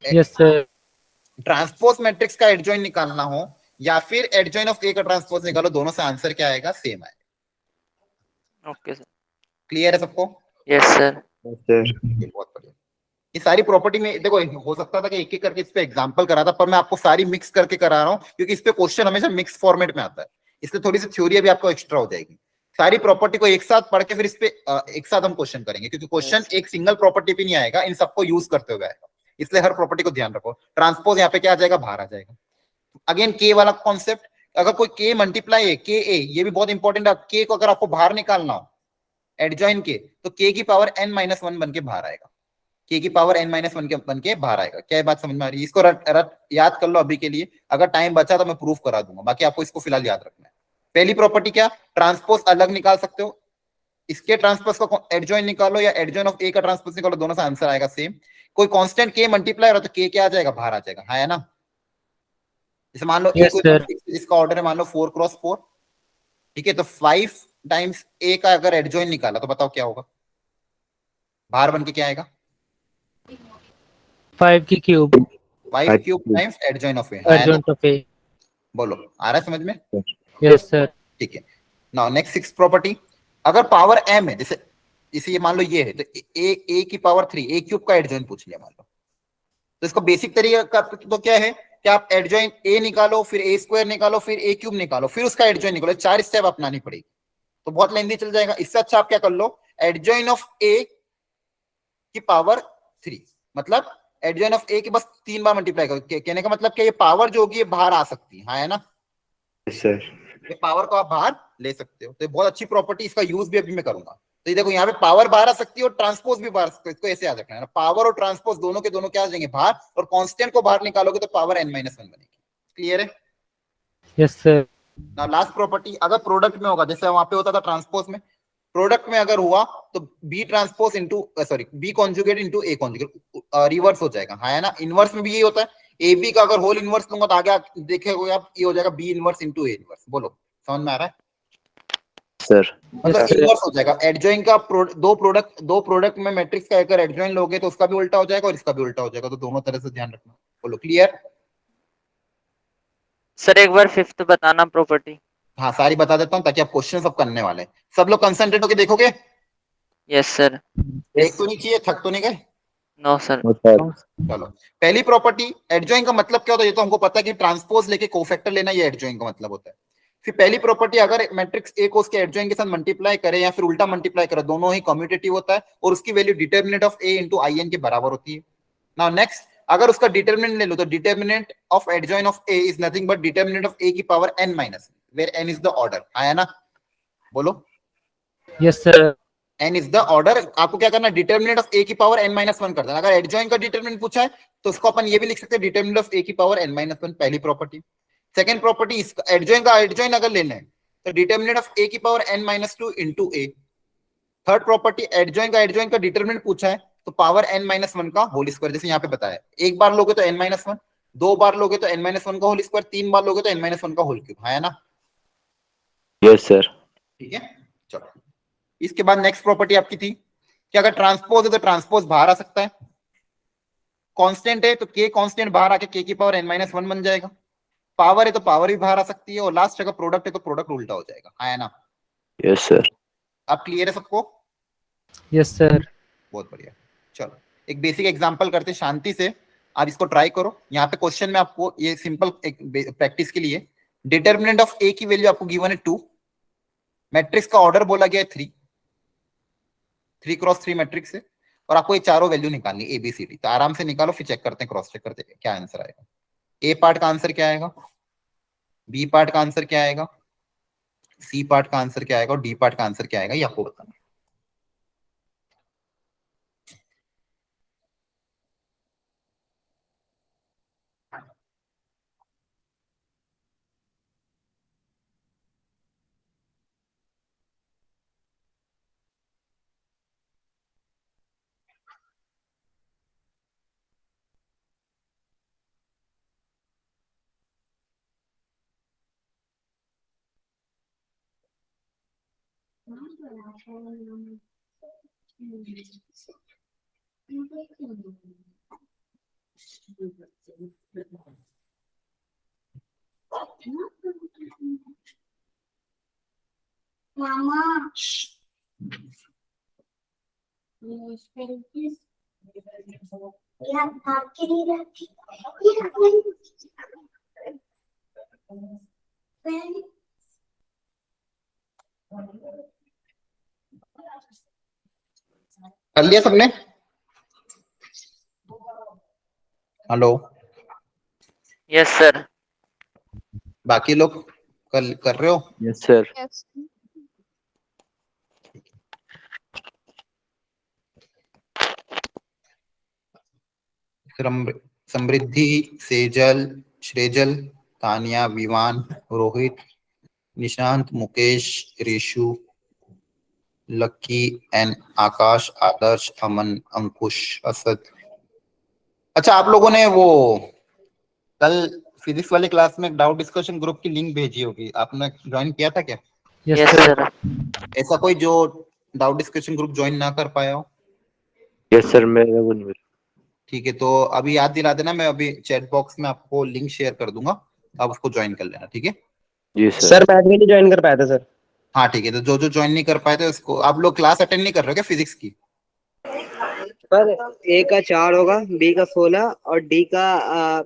[SPEAKER 3] Yes sir.
[SPEAKER 1] ट्रांसपोज मैट्रिक्स का एडजॉइन निकालना हो या फिर एडजॉइन ऑफ ए का ट्रांसपोज निकालो, दोनों से आंसर क्या आएगा, सेम आएगा।
[SPEAKER 2] Okay sir.
[SPEAKER 1] क्लियर है सबको?
[SPEAKER 2] Yes sir.
[SPEAKER 4] सर।
[SPEAKER 1] ये बहुत बढ़िया। ये सारी प्रॉपर्टी में देखो, हो सकता था कि एक एक करके इस पे एग्जांपल करा था, पर मैं आपको सारी मिक्स करके करा रहा हूँ, क्योंकि इस पे क्वेश्चन हमेशा मिक्स फॉर्मेट में आता है, इसलिए थोड़ी सी थ्योरी भी आपको एक्स्ट्रा हो जाएगी। सारी प्रॉपर्टी को एक साथ पढ़ के फिर इस पे एक साथ हम क्वेश्चन करेंगे, क्योंकि क्वेश्चन एक सिंगल प्रॉपर्टी पे नहीं आएगा, इन सबको यूज करते हुए आएगा, इसलिए हर प्रॉपर्टी को ध्यान रखो। ट्रांसपोज यहाँ पे क्या आ जाएगा, बाहर आ जाएगा। अगेन के वाला कॉन्सेप्ट, अगर कोई के मल्टीप्लाई है, के ए, ये भी बहुत इंपॉर्टेंट है। के को अगर आपको बाहर निकालना हो एडजॉइन के, तो के की पावर n-1 बन के बाहर आएगा, के की पावर n-1 बन के बाहर आएगा। क्या बात समझ में आ रही है? इसको याद कर लो अभी के लिए, अगर टाइम बचा तो मैं प्रूफ करा दूंगा, बाकी आपको इसको फिलहाल याद रखना है। पहली प्रॉपर्टी क्या, ट्रांसपोज अलग निकाल सकते हो, इसके ट्रांसपोज का एडजॉइन निकालो या एडजॉइन ऑफ ए का ट्रांसपोज निकालो, दोनों से आंसर आएगा सेम। कोई कांस्टेंट के मल्टीप्लाई हो तो के क्या आ जाएगा, बाहर आ जाएगा। है ना? जैसे मान लो
[SPEAKER 3] Yes, sir.
[SPEAKER 1] इसका ऑर्डर है मान लो 4x4, ठीक है, तो 5 टाइम्स ए का अगर एडजॉइन निकाला तो बताओ क्या होगा, बाहर बन के क्या आएगा,
[SPEAKER 3] 5 की cube.
[SPEAKER 1] 5 cube times adjoint of A.
[SPEAKER 3] Adjoint of A.
[SPEAKER 1] बोलो, आ रहा है समझ में?
[SPEAKER 3] Yes sir.
[SPEAKER 1] ठीक है। नाउ नेक्स्ट 6 प्रॉपर्टी, अगर पावर m है, जैसे ये मान लो ये है, तो ए की पावर 3, ए क्यूब का एडजॉइन पूछ लिया मान लो, तो इसका बेसिक तरीका तो क्या है, कि आप एडजॉइन ए निकालो, फिर ए स्क्वायर निकालो, फिर ए क्यूब निकालो, फिर उसका एडजॉइन निकालो, 4 स्टेप अपनानी पड़ेगी, तो बहुत लेंदी चल जाएगा। इससे अच्छा आप क्या कर लो, एडजॉइन ऑफ ए की पावर 3, मतलब एडजॉइन ऑफ ए की बस 3 बार मल्टीप्लाई करो। कहने का मतलब कि ये पावर जो होगी ये बाहर आ सकती है, ना?
[SPEAKER 4] Yes, sir.
[SPEAKER 1] ये पावर को आप बाहर ले सकते हो, तो ये बहुत अच्छी प्रॉपर्टी, इसका यूज भी अभी मैं करूंगा। तो ये देखो यहाँ पे पावर बाहर आ सकती है और ट्रांसपोज भी बाहर आ सकती है, इसको ऐसे याद रखना है ना, पावर और ट्रांसपोज दोनों के दोनों क्या आ जाएंगे बाहर, और कांस्टेंट को बाहर निकालोगे तो पावर n-1 बनेगी। क्लियर है?
[SPEAKER 3] Yes, sir.
[SPEAKER 1] ना लास्ट प्रॉपर्टी, अगर प्रोडक्ट में होगा, जैसे वहां पे होता था ट्रांसपोज में, प्रोडक्ट में अगर हुआ तो B transpose into sorry B conjugate into A conjugate reverse हो जाएगा, है ना? इनवर्स में भी यही होता है, ए बी का अगर होल इनवर्स लूंगा तो आगे देखेगा आप ये हो जाएगा B inverse into A inverse. बोलो, समझ में आ रहा है?
[SPEAKER 4] Sir.
[SPEAKER 1] मतलब
[SPEAKER 3] Yes, sir.
[SPEAKER 1] इनवर्स हो जाएगा। एडजॉइन का दो प्रोडक्ट में मैट्रिक्स का अगर एडजॉइन लोगे तो उसका भी उल्टा हो जाएगा और इसका भी उल्टा हो जाएगा, तो दोनों तरह से ध्यान रखना। बोलो, क्लियर?
[SPEAKER 2] सर एक बार फिफ्थ बताना प्रॉपर्टी।
[SPEAKER 1] हाँ, सारी बता देता हूँ ताकि आप क्वेश्चन सब करने वाले हैं। सब लोग कंसंट्रेट होकर देखोगे,
[SPEAKER 2] यस सर।
[SPEAKER 1] एक तो नहीं चाहिए, थक तो नहीं गए?
[SPEAKER 2] No sir.
[SPEAKER 4] No, sir.
[SPEAKER 1] चलो, पहली प्रॉपर्टी, एडजॉइन का मतलब क्या होता है ये तो हमको पता है कि ट्रांसपोज लेके कोफैक्टर लेना, ये एडजॉइन का मतलब होता है। फिर पहली प्रॉपर्टी, अगर मैट्रिक्स ए को उसके एडजॉइन के साथ मल्टीप्लाई करे या फिर उल्टा मल्टीप्लाई करे, दोनों ही कम्यूटेटिव होता है और उसकी value determinant of A into I N के बराबर होती है। नाउ नेक्स्ट, अगर उसका डिटरमिनेंट ले लो तो determinant of adjoint of A is nothing but determinant of A की power n minus, where n is the order, आया ना? बोलो,
[SPEAKER 3] Yes, sir.
[SPEAKER 1] n is the order. आपको क्या करना है, डिटरमिनेंट ऑफ a की पावर n-1 कर देना। अगर एडजॉइन का डिटरमिनेंट पूछा है तो उसको अपन ये भी लिख सकते हैं, डिटरमिनेंट ऑफ a की पावर n-1, पहली प्रॉपर्टी। सेकंड प्रॉपर्टी, इसका एडजॉइन अगर लेना है तो डिटरमिनेंट ऑफ a की power n-2 into a। Third property, adjoin का डिटरमिनेंट पूछा है तो पावर n-1 का होल स्क्वायर, जैसे यहाँ पे बताया, एक बार लोगे तो n-1, दो बार लोगे तो n-1 का होल स्क्वायर, तीन बार लोगे तो n-1 का होल क्यूब, है ना?
[SPEAKER 4] Yes, sir.
[SPEAKER 1] ठीक है, चलो। इसके बाद नेक्स्ट प्रॉपर्टी आपकी थी कि अगर ट्रांसपोज है तो ट्रांसपोज बाहर आ सकता है, कांस्टेंट है तो k कांस्टेंट बाहर आके k की पावर n-1 बन जाएगा, पावर है तो पावर भी बाहर आ सकती है, और लास्ट अगर प्रोडक्ट है तो प्रोडक्ट उल्टा हो जाएगा, है ना?
[SPEAKER 4] Yes, sir.
[SPEAKER 1] अब क्लियर है सबको?
[SPEAKER 3] Yes, sir.
[SPEAKER 1] बहुत बढ़िया। चलो, एक बेसिक एग्जांपल करते हैं शांति से, आप इसको ट्राई करो। यहाँ पे क्वेश्चन में आपको ये सिंपल प्रैक्टिस के लिए, डिटरमिनेंट ऑफ ए की वैल्यू आपको गिवन है 2, मैट्रिक्स का ऑर्डर बोला गया है 3x3 मैट्रिक्स है, और आपको ये चारों वैल्यू निकालनी ए बी सी डी। तो आराम से निकालो, फिर चेक करते हैं, क्रॉस चेक करते हैं क्या आंसर आएगा। ए पार्ट का आंसर क्या आएगा, बी पार्ट का आंसर क्या आएगा, सी पार्ट का आंसर क्या आएगा और डी पार्ट का आंसर क्या आएगा, ये आपको बताना है। कर लिया सबने? Hello,
[SPEAKER 2] yes sir.
[SPEAKER 1] बाकी लोग कर रहे हो?
[SPEAKER 4] Yes, sir.
[SPEAKER 1] समृद्धि, सेजल, श्रेजल, तानिया, विवान, रोहित, निशांत, मुकेश, ऋषु, लक्की एन, आकाश, आदर्श, अमन, अंकुश, असद। अच्छा, आप लोगों ने वो कल फिजिक्स वाले क्लास में डाउट डिस्कशन ग्रुप की लिंक भेजी होगी, आपने ज्वाइन किया था क्या?
[SPEAKER 3] Yes,
[SPEAKER 2] yes
[SPEAKER 3] sir.
[SPEAKER 2] सर।
[SPEAKER 1] ऐसा कोई जो डाउट डिस्कशन ग्रुप ज्वाइन ना कर पाया हो?
[SPEAKER 4] Yes, sir. मेरा वो नहीं।
[SPEAKER 1] ठीक है, तो अभी याद दिला देना, मैं अभी चैट बॉक्स में आपको लिंक शेयर कर दूंगा, आप उसको ज्वाइन कर लेना, ठीक है?
[SPEAKER 4] जी सर।
[SPEAKER 6] सर मैं भी नहीं ज्वाइन कर पाया था सर।
[SPEAKER 1] हाँ ठीक है, तो जो ज्वाइन नहीं कर पाए थे उसको, आप लोग क्लास अटेंड नहीं कर रहे हो क्या फिजिक्स की?
[SPEAKER 5] पर ए का 4 होगा, बी का 16 और डी का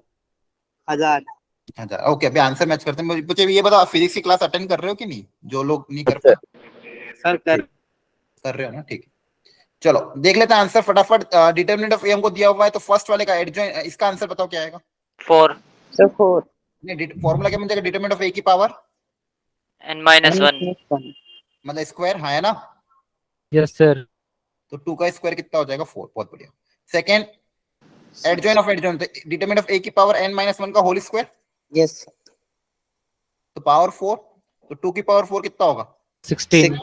[SPEAKER 1] 1000। ओके, अभी आंसर मैच करते हैं। मुझे ये बताओ, फिजिक्स की क्लास अटेंड कर रहे हो कि नहीं? जो लोग नहीं कर
[SPEAKER 4] सर
[SPEAKER 5] सर
[SPEAKER 1] कर रहे हो ना, ठीक है। चलो देख लेते हैं आंसर फटाफट। डिटरमिनेंट ऑफ ए हमको दिया हुआ है, तो फर्स्ट वाले का एडजॉइन, इसका आंसर बताओ क्या आएगा?
[SPEAKER 2] 4
[SPEAKER 5] सर 4
[SPEAKER 1] नहीं, फॉर्मूला क्या बन जाएगा? डिटरमिनेंट ऑफ ए की पावर
[SPEAKER 2] n minus 1
[SPEAKER 1] मतलब स्क्वायर, हाँ है ना?
[SPEAKER 3] Yes, sir.
[SPEAKER 1] तो 2 का स्क्वायर कितना हो जाएगा? 4। बहुत बढ़िया। सेकंड, एडजॉइन ऑफ एडजॉइन, तो डिटरमिनेंट ऑफ ए की पावर n-1 का होल स्क्वायर,
[SPEAKER 5] यस
[SPEAKER 1] तो पावर 4, तो 2 की पावर 4 कितना होगा?
[SPEAKER 3] 16.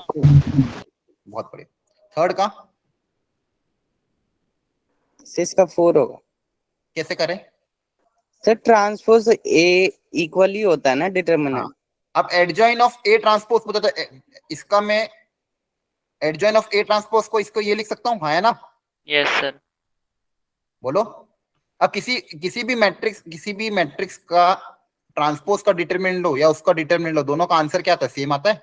[SPEAKER 1] बहुत बढ़िया। थर्ड का
[SPEAKER 5] 6 का 4 होगा
[SPEAKER 1] कैसे करें?
[SPEAKER 5] सर। ट्रांसपोज ए इक्वली होता है ना डिटरमिनेंट।
[SPEAKER 1] हाँ। अब एडजॉइन ऑफ ए ट्रांसपोज पूछा तो इसका मैं एडजॉइन ऑफ ए ट्रांसपोज को इसको ये लिख सकता हूँ, हाँ है ना?
[SPEAKER 2] yes sir
[SPEAKER 1] बोलो। अब किसी भी मैट्रिक्स का ट्रांसपोज का डिटरमिनेंट लो या उसका डिटरमिनेंट लो, दोनों का आंसर क्या आता है? सेम आता है।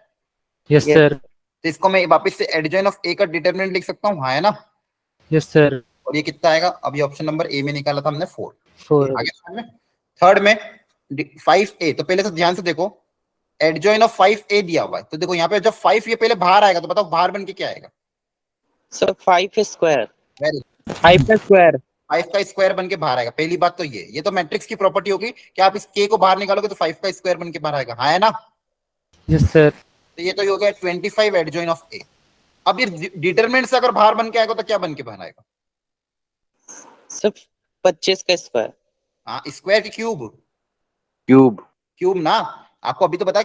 [SPEAKER 3] Yes,
[SPEAKER 5] Yes.
[SPEAKER 3] sir.
[SPEAKER 1] तो इसको मैं वापस से एडजॉइन ऑफ ए का डिटरमिनेंट लिख सकता हूँ, हाँ है ना?
[SPEAKER 3] Yes, sir.
[SPEAKER 1] और ये कितना आएगा? अभी ऑप्शन नंबर ए में निकाला था हमने 4।
[SPEAKER 3] 4.
[SPEAKER 1] आगे समझ में? थर्ड में 5a, तो पहले से ध्यान से देखो, एडजॉइन ऑफ 5a दिया हुआ है, तो देखो यहाँ पे जब 5 ये पहले बाहर आएगा तो बताओ बाहर बन के क्या आएगा?
[SPEAKER 5] Sir 5 square.
[SPEAKER 1] वेरी
[SPEAKER 6] 5 का स्क्वायर
[SPEAKER 1] 5 का स्क्वायर बन के बाहर आएगा। पहली बात तो ये तो मैट्रिक्स की प्रॉपर्टी होगी कि आप इस k को बाहर निकालोगे तो 5 का स्क्वायर बन के बाहर आएगा, हाँ है ना?
[SPEAKER 3] Yes, sir.
[SPEAKER 1] तो ये तो हो गया 25 एडजॉइन ऑफ a। अब ये डिटरमिनेंट से अगर बाहर बन के आएगा तो क्या बन के बाहर आएगा?
[SPEAKER 5] सर 25 का स्क्वायर।
[SPEAKER 1] हाँ, स्क्वायर की क्यूब
[SPEAKER 4] क्यूब
[SPEAKER 1] ना। आपको अभी तो पता है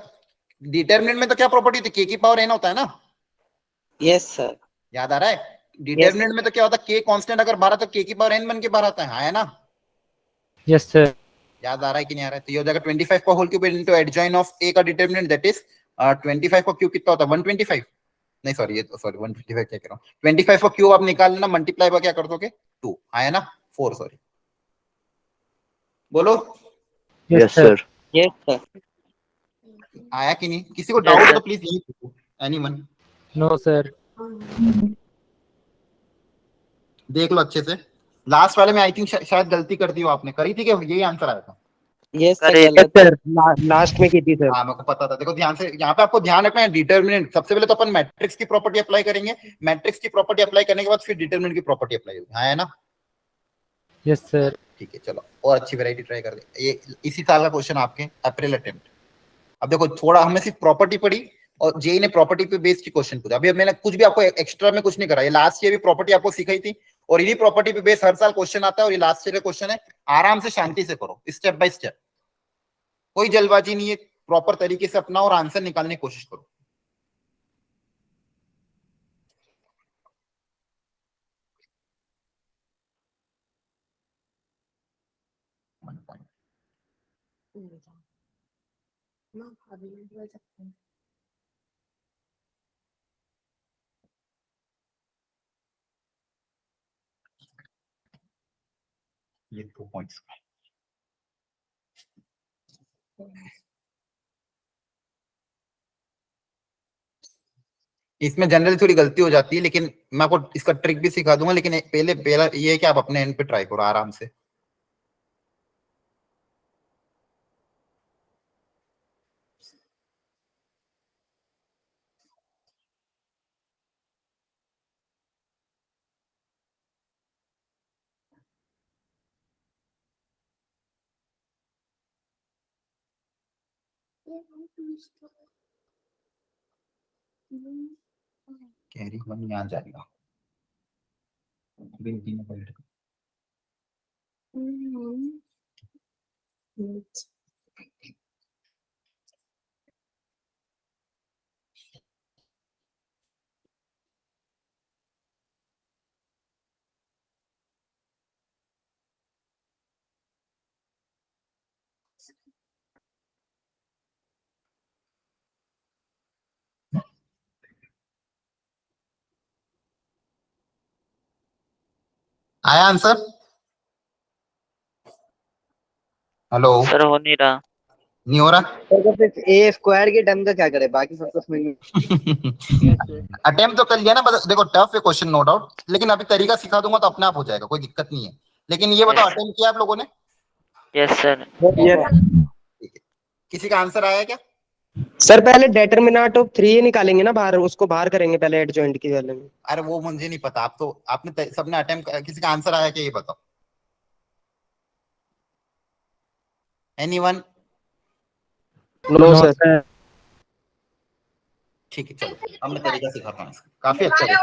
[SPEAKER 1] डिटरमिनेंट में तो क्या प्रॉपर्टी थी? k की पावर n होता है ना,
[SPEAKER 5] यस सर।
[SPEAKER 1] याद आ रहा है? डिटरमिनेंट में तो क्या होता है? k कांस्टेंट अगर बाहर आता है तो k की पावर n बन के बाहर आता है, हाँ है ना?
[SPEAKER 3] Yes, sir.
[SPEAKER 1] याद आ रहा है कि नहीं आ रहा है? तो ये हो जाएगा 25 का whole cube into adjoint of a का डिटरमिनेंट, दैट इज 25 का क्यूब कितना होता है? 125। नहीं सॉरी, ये सॉरी 155 क्या कह रहा हूं। 25 का क्यूब आप निकाल लेना, मल्टीप्लाई बाय क्या कर दोगे? 2, हाँ है ना? 4 सॉरी। बोलो
[SPEAKER 3] Yes, sir.
[SPEAKER 5] Yes sir.
[SPEAKER 1] आया कि नहीं? किसी को डाउट हो तो प्लीज यही पूछो, एनीवन।
[SPEAKER 3] No, sir.
[SPEAKER 1] देख लो अच्छे से। लास्ट वाले में आई थिंक शायद गलती कर दी हो आपने, करी थी कि यही आंसर आया था?
[SPEAKER 5] Yes sir
[SPEAKER 2] Correct.
[SPEAKER 6] यस
[SPEAKER 5] गलत।
[SPEAKER 6] सर लास्ट में की थी सर
[SPEAKER 1] हाँ मेरे को पता था। देखो ध्यान से, यहाँ पे आपको ध्यान रखना है डिटरमिनेंट। सबसे पहले तो अपन मैट्रिक्स की प्रॉपर्टी अप्लाई करेंगे, मैट्रिक्स की प्रॉपर्टी अप्लाई करने के बाद फिर डिटरमिनेंट की प्रॉपर्टी अप्लाई होगी, हाँ है ना?
[SPEAKER 3] Yes, sir.
[SPEAKER 1] ठीक है, चलो और अच्छी वैरायटी ट्राई कर दे। ये इसी साल का क्वेश्चन आपके अप्रैल अटेम्प्ट। अब देखो थोड़ा हमने सिर्फ प्रॉपर्टी पढ़ी और जेई ने प्रॉपर्टी पे बेस्ड की क्वेश्चन पूछा। अभी मैंने कुछ भी आपको एक्स्ट्रा में कुछ नहीं करा। ये लास्ट ईयर भी प्रॉपर्टी आपको सिखाई थी और इन्हीं प्रॉपर्टी पे बेस्ड हर साल क्वेश्चन आता है और ये लास्ट ईयर का क्वेश्चन है। आराम से शांति से करो, स्टेप बाय स्टेप, कोई जल्दबाजी नहीं है। प्रॉपर तरीके से अपना और आंसर निकालने की कोशिश करो। ये 2 पॉइंट्स इसमें जनरली थोड़ी गलती हो जाती है, लेकिन मैं आपको इसका ट्रिक भी सिखा दूंगा। लेकिन पहला ये है कि आप अपने एंड पे ट्राई करो आराम से। कैरी वन यहाँ जाएगा। आया आंसर? हेलो,
[SPEAKER 2] सर हो नहीं रहा।
[SPEAKER 1] नहीं हो रहा?
[SPEAKER 5] ए स्क्वायर के टर्म का क्या करे? बाकी सब कुछ में
[SPEAKER 1] अटेम्प्ट तो कर लिया ना। बस देखो टफ है क्वेश्चन नो डाउट, लेकिन अभी तरीका सिखा दूंगा तो अपने आप हो जाएगा, कोई दिक्कत नहीं है। लेकिन ये बताओ
[SPEAKER 2] Yes.
[SPEAKER 1] अटेम्प्ट किया आप लोगों ने?
[SPEAKER 2] Yes sir.
[SPEAKER 1] ठीक है, किसी का आंसर आया क्या?
[SPEAKER 6] सर पहले डेटर्मिनेंट ऑफ 3 निकालेंगे ना बाहर, उसको बाहर करेंगे पहले एडजॉइंट की वाले में।
[SPEAKER 1] अरे वो मुझे नहीं पता, आप तो आपने सबने अटेम्प्ट, किसी का आंसर आया क्या ये बताओ। Anyone?
[SPEAKER 6] No
[SPEAKER 3] No,
[SPEAKER 6] sir.
[SPEAKER 3] sir.
[SPEAKER 1] ठीक है चलो, अब मैं तरीका सिखाता हूँ इसका, काफी अच्छा है।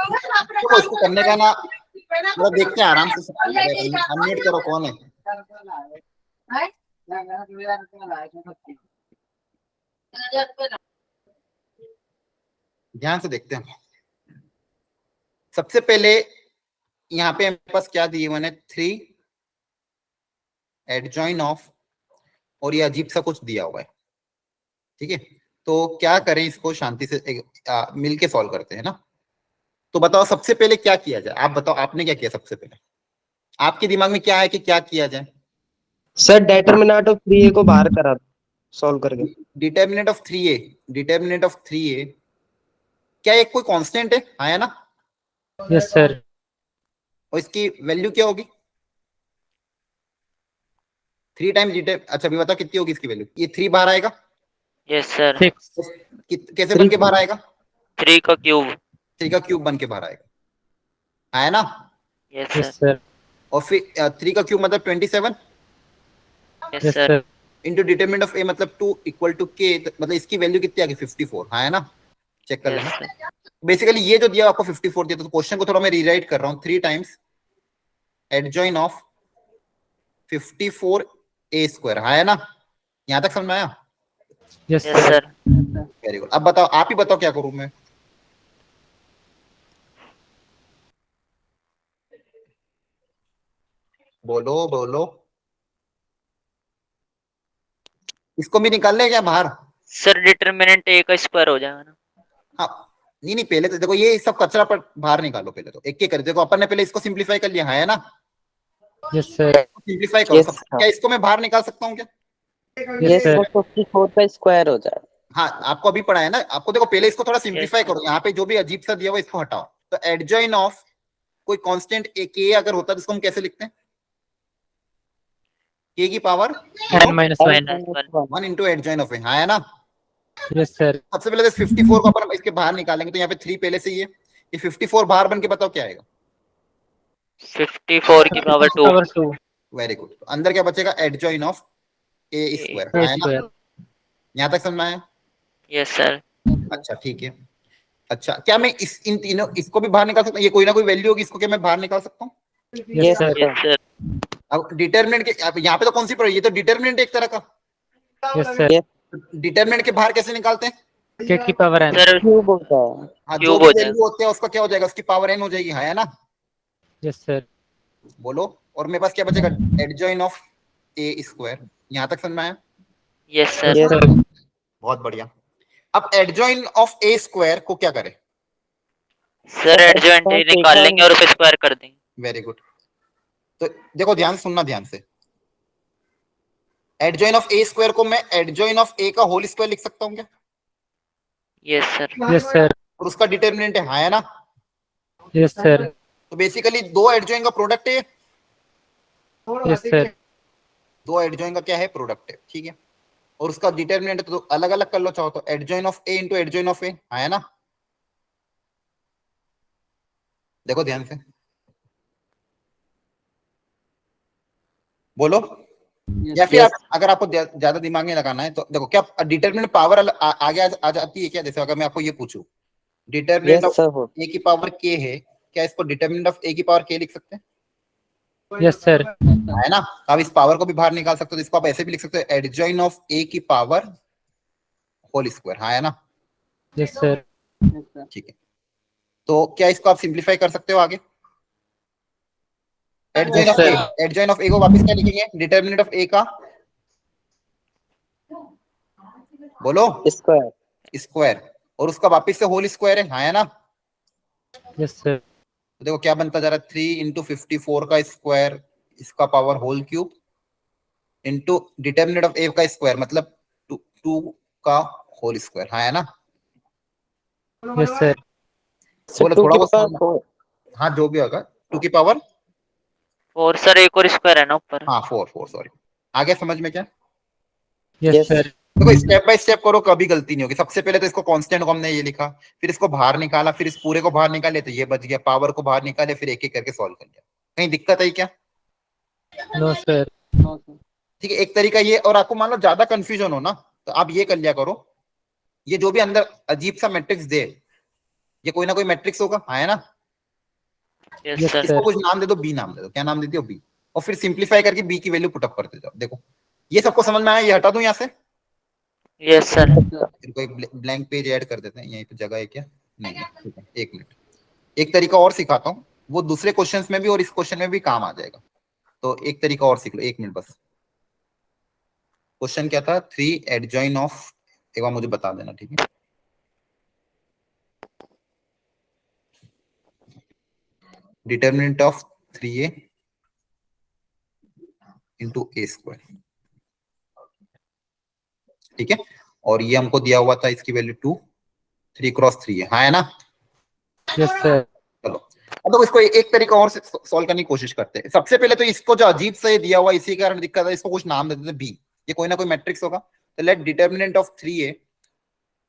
[SPEAKER 1] देखो इसको करने का ना, थोड़ा देखते हैं आराम से। अनम्यूट करो, कौन है? ध्यान से देखते हैं। सबसे पहले यहाँ पे हमारे पास क्या दिए हुए हैं, 3 एडजॉइन ऑफ, और ये अजीब सा कुछ दिया हुआ है। ठीक है, तो क्या करें, इसको शांति से मिलके सॉल्व करते हैं ना। तो बताओ सबसे पहले क्या किया जाए, आप बताओ आपने क्या किया सबसे पहले, आपके दिमाग में क्या है कि क्या किया जाए?
[SPEAKER 6] सर डेटर्मिनेंट ऑफ 3 को बाहर करा सॉल्व करके।
[SPEAKER 1] Determinant of 3a, determinant of 3a, क्या एक कोई कांस्टेंट है? हाँ है ना?
[SPEAKER 3] Yes, sir.
[SPEAKER 1] और इसकी वैल्यू क्या होगी? 3 टाइम्स डिटर, अच्छा अभी बताओ कितनी होगी इसकी वैल्यू? ये 3 बाहर आएगा?
[SPEAKER 2] Yes sir.
[SPEAKER 3] 6.
[SPEAKER 1] कैसे बन के बाहर आएगा?
[SPEAKER 2] 3 का क्यूब।
[SPEAKER 1] 3 का क्यूब बन के बाहर आएगा, हाँ है ना?
[SPEAKER 2] Yes
[SPEAKER 3] Yes,
[SPEAKER 2] sir.
[SPEAKER 3] sir.
[SPEAKER 1] और फिर 3 का क्यूब मतलब 27
[SPEAKER 2] yes
[SPEAKER 3] Yes,
[SPEAKER 2] sir.
[SPEAKER 3] sir.
[SPEAKER 1] Into determinant of a मतलब 2 इक्वल टू k, मतलब इसकी वैल्यू कितनी आ गई? 54, हाँ है ना? चेक कर
[SPEAKER 2] यस
[SPEAKER 1] लेना।
[SPEAKER 2] सर।
[SPEAKER 1] बेसिकली ये जो दिया आपको 54 दिया, तो क्वेश्चन को थोड़ा मैं रीराइट कर रहा हूँ। 3 टाइम्स एडजॉइन ऑफ 54a², हाँ है ना? यहाँ तक समझ में आया?
[SPEAKER 3] Yes,
[SPEAKER 2] yes
[SPEAKER 3] sir.
[SPEAKER 2] Sir.
[SPEAKER 1] Very good. अब बताओ, आप ही बताओ क्या करूं मैं? बोलो बोलो, इसको भी निकाल ले क्या बाहर?
[SPEAKER 2] सर डिटरमिनेंट ए का स्क्वायर हो जाएगा ना?
[SPEAKER 1] हाँ, नहीं नहीं, पहले तो देखो ये सब कचरा पर बाहर निकालो, पहले तो एक एक कर। देखो अपन ने पहले इसको सिंप्लीफाई कर लिया, हाँ है ना?
[SPEAKER 3] Yes, sir.
[SPEAKER 1] सिंप्लीफाई करो सब। क्या इसको मैं बाहर निकाल सकता हूँ क्या?
[SPEAKER 3] Yes, sir.
[SPEAKER 5] 54 का स्क्वायर हो जाए।
[SPEAKER 1] हाँ, आपको अभी पढ़ा है ना आपको। देखो पहले इसको थोड़ा सिंप्लीफाई
[SPEAKER 2] Yes.
[SPEAKER 1] करो, यहाँ पे जो भी अजीब सा दिया हुआ इसको हटाओ। तो एडजॉइन ऑफ कोई कांस्टेंट k अगर होता तो इसको हम कैसे लिखते हैं? k की power
[SPEAKER 3] N minus 1.
[SPEAKER 2] -1।
[SPEAKER 1] 1 into adjoin of, हाँ है ना?
[SPEAKER 3] Yes, sir.
[SPEAKER 1] सबसे पहले तो 54 को अपन इसके बाहर निकालेंगे, तो यहाँ पे 3 पहले से ही है। ये 54 बाहर बन के बताओ क्या आएगा?
[SPEAKER 2] 54 की पावर 2।
[SPEAKER 3] Power 2.
[SPEAKER 1] Very good. तो अंदर क्या बचेगा? एडजॉइन ऑफ a²,
[SPEAKER 3] A
[SPEAKER 1] है ना?
[SPEAKER 3] square.
[SPEAKER 1] यहाँ तक समझ में आया?
[SPEAKER 2] Yes sir.
[SPEAKER 1] अच्छा ठीक है। अच्छा, क्या मैं इन तीनों इसको भी बाहर निकाल सकता हूँ? ये कोई ना कोई वैल्यू होगी, इसको क्या मैं बाहर निकाल सकता हूँ?
[SPEAKER 3] Yes, sir.
[SPEAKER 2] Yes sir.
[SPEAKER 1] अब डिटरमिनेंट के, अब यहाँ पे तो कौन सी पढ़ी? ये तो डिटरमिनेंट एक तरह का।
[SPEAKER 3] Yes, sir.
[SPEAKER 1] डिटरमिनेंट के बाहर कैसे निकालते हैं?
[SPEAKER 3] K की power N.
[SPEAKER 2] सर
[SPEAKER 5] क्यूब होता है।
[SPEAKER 1] हाँ, जो
[SPEAKER 2] क्यूब
[SPEAKER 1] भी
[SPEAKER 2] हो जाएगा।
[SPEAKER 1] वैल्यू होते हैं उसका क्या हो जाएगा? उसकी पावर n हो जाएगी, हाँ है ना?
[SPEAKER 3] Yes, sir.
[SPEAKER 1] बोलो। और मेरे पास क्या बचेगा? Adjoin of a²। यहाँ तक समझ में आया?
[SPEAKER 2] Yes
[SPEAKER 3] Yes,
[SPEAKER 2] sir.
[SPEAKER 3] sir.
[SPEAKER 1] बहुत बढ़िया। अब एडजॉइन ऑफ a² को क्या करें?
[SPEAKER 2] सर एडजॉइंट ए निकाल लेंगे और उसे स्क्वायर कर देंगे।
[SPEAKER 1] Very good. तो देखो ध्यान से सुनना, ध्यान से। एडजॉइन ऑफ a² को मैं एडजॉइन ऑफ a का होल स्क्वायर लिख सकता हूँ क्या?
[SPEAKER 2] Yes sir.
[SPEAKER 3] Yes, sir.
[SPEAKER 1] और उसका डिटरमिनेंट है, हाँ है ना?
[SPEAKER 3] Yes, sir.
[SPEAKER 1] तो बेसिकली दो एडजॉइन का प्रोडक्ट है।
[SPEAKER 3] Yes, sir.
[SPEAKER 1] दो एडजॉइन का क्या है? प्रोडक्ट है, ठीक है। और उसका डिटरमिनेंट तो अलग अलग कर लो चाहो तो, adjoin of a into adjoin of a, हाँ है ना? देखो ध्यान से बोलो। या फिर आप, अगर आपको ज्यादा दिमाग में लगाना है तो देखो, क्या डिटरमिनेंट पावर आगे आ जाती है क्या? जैसे अगर मैं आपको ये पूछूं, डिटरमिनेंट ऑफ a की पावर k है, क्या इसको डिटरमिनेंट ऑफ a की पावर k लिख सकते हैं?
[SPEAKER 3] Yes, sir.
[SPEAKER 1] है ना? आप इस पावर को भी बाहर निकाल सकते हो, तो इसको आप ऐसे भी लिख सकते हो, एडजॉइन ऑफ a की पावर होल स्क्वायर, हाँ है ना?
[SPEAKER 3] Yes, sir.
[SPEAKER 1] ठीक है। तो क्या इसको आप सिंप्लीफाई कर सकते हो आगे? Adjoin of
[SPEAKER 3] Yes,
[SPEAKER 1] a, adjoin of a को वापस क्या लिखेंगे? डिटरमिनेंट ऑफ a का बोलो स्क्वायर, और उसका वापस से होल स्क्वायर है, हाँ है ना?
[SPEAKER 3] Yes, sir.
[SPEAKER 1] तो देखो क्या बनता जा रहा है? 3 इंटू 54 का स्क्वायर, इसका power whole cube, into determinant of a का स्क्वायर मतलब 2 का होल स्क्वायर, हाँ है ना?
[SPEAKER 3] Yes, sir.
[SPEAKER 1] बोलो थोड़ा बहुत। हाँ, जो भी होगा 2 की पावर
[SPEAKER 2] 4 सर, एक और स्क्वायर है ना ऊपर।
[SPEAKER 1] हाँ 4 सॉरी। आ गया समझ में क्या?
[SPEAKER 3] Yes sir.
[SPEAKER 1] देखो स्टेप बाय स्टेप करो, कभी गलती नहीं होगी। सबसे पहले तो इसको कांस्टेंट को हमने ये लिखा, फिर इसको बाहर निकाला, फिर इस पूरे को बाहर निकाले तो ये बच गया, पावर को बाहर निकाले, फिर एक एक करके सॉल्व कर लिया। कहीं दिक्कत है क्या?
[SPEAKER 3] No sir.
[SPEAKER 1] ठीक है, एक तरीका ये। और आपको मान लो ज्यादा कंफ्यूजन हो ना तो आप ये कर लिया करो, ये जो भी अंदर अजीब सा मैट्रिक्स दे, ये कोई ना कोई मैट्रिक्स होगा, है ना?
[SPEAKER 2] Yes
[SPEAKER 3] yes
[SPEAKER 2] sir.
[SPEAKER 1] इसको
[SPEAKER 3] सर।
[SPEAKER 1] कुछ नाम दे दो, बी नाम दे दो। क्या नाम देती हो? बी। और फिर सिंप्लीफाई करके बी की वैल्यू पुटअप करते जाओ। देखो ये सबको समझ में आया? ये हटा दूं यहाँ से,
[SPEAKER 2] यस सर।
[SPEAKER 1] इनको एक ब्लैंक पेज ऐड कर देते हैं। यहीं पे जगह है क्या? नहीं है, ठीक है। एक मिनट, एक तरीका और सिखाता हूँ, वो दूसरे क्वेश्चंस में भी और इस क्वेश्चन में भी काम आ जाएगा। तो एक तरीका और सीख लो, एक मिनट बस। क्वेश्चन क्या था? 3 एडजॉइन ऑफ, एक बार मुझे बता देना, ठीक है? Determinant of 3a into A square, ठीक है? और ये हमको दिया हुआ था, इसकी वैल्यू 2, 3 क्रॉस 3 है, हाँ है ना?
[SPEAKER 3] Yes sir.
[SPEAKER 1] चलो अब तो इसको एक तरीका और से सॉल्व करने की कोशिश करते हैं। सबसे पहले तो इसको जो अजीब से दिया हुआ, इसी कारण दिक्कत है, इसको कुछ नाम दे देते हैं बी। ये कोई ना कोई मैट्रिक्स होगा, तो let determinant of 3a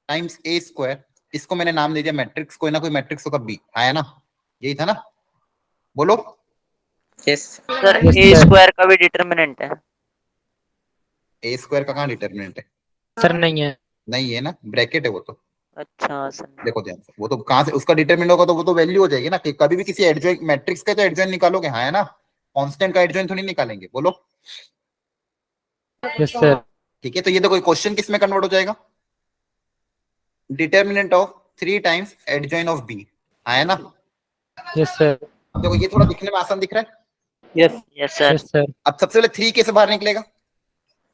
[SPEAKER 1] times A square, इसको मैंने नाम दे दिया मैट्रिक्स, कोई ना कोई मैट्रिक्स होगा बी, है ना? यही था ना? बोलो।
[SPEAKER 5] यस
[SPEAKER 2] सर
[SPEAKER 3] Yes,
[SPEAKER 2] ए
[SPEAKER 3] sir.
[SPEAKER 2] स्क्वायर का भी डिटरमिनेंट है?
[SPEAKER 1] ए स्क्वायर का कहाँ डिटर्मिनेंट है?
[SPEAKER 3] सर नहीं है।
[SPEAKER 1] नहीं है ना, ब्रैकेट है वो तो।
[SPEAKER 2] अच्छा सर।
[SPEAKER 1] देखो ध्यान से, वो तो कहाँ से उसका डिटरमिनेंट होगा, तो वो तो वैल्यू हो जाएगी ना। कि कभी भी किसी एडजॉइन मैट्रिक्स का तो एडजॉइन निकालोगे, हाँ है ना? कांस्टेंट का एडजॉइन थोड़ी निकालेंगे। बोलो।
[SPEAKER 3] Yes sir.
[SPEAKER 1] ठीक है, तो ये तो कोई क्वेश्चन किस में कन्वर्ट हो जाएगा? Determinant of 3 times adjoint of B, है ना?
[SPEAKER 3] Yes sir.
[SPEAKER 1] अब देखो ये थोड़ा दिखने में आसान दिख रहा है।
[SPEAKER 2] Yes yes sir.
[SPEAKER 3] Yes sir.
[SPEAKER 1] अब सबसे पहले 3 कैसे बाहर निकलेगा?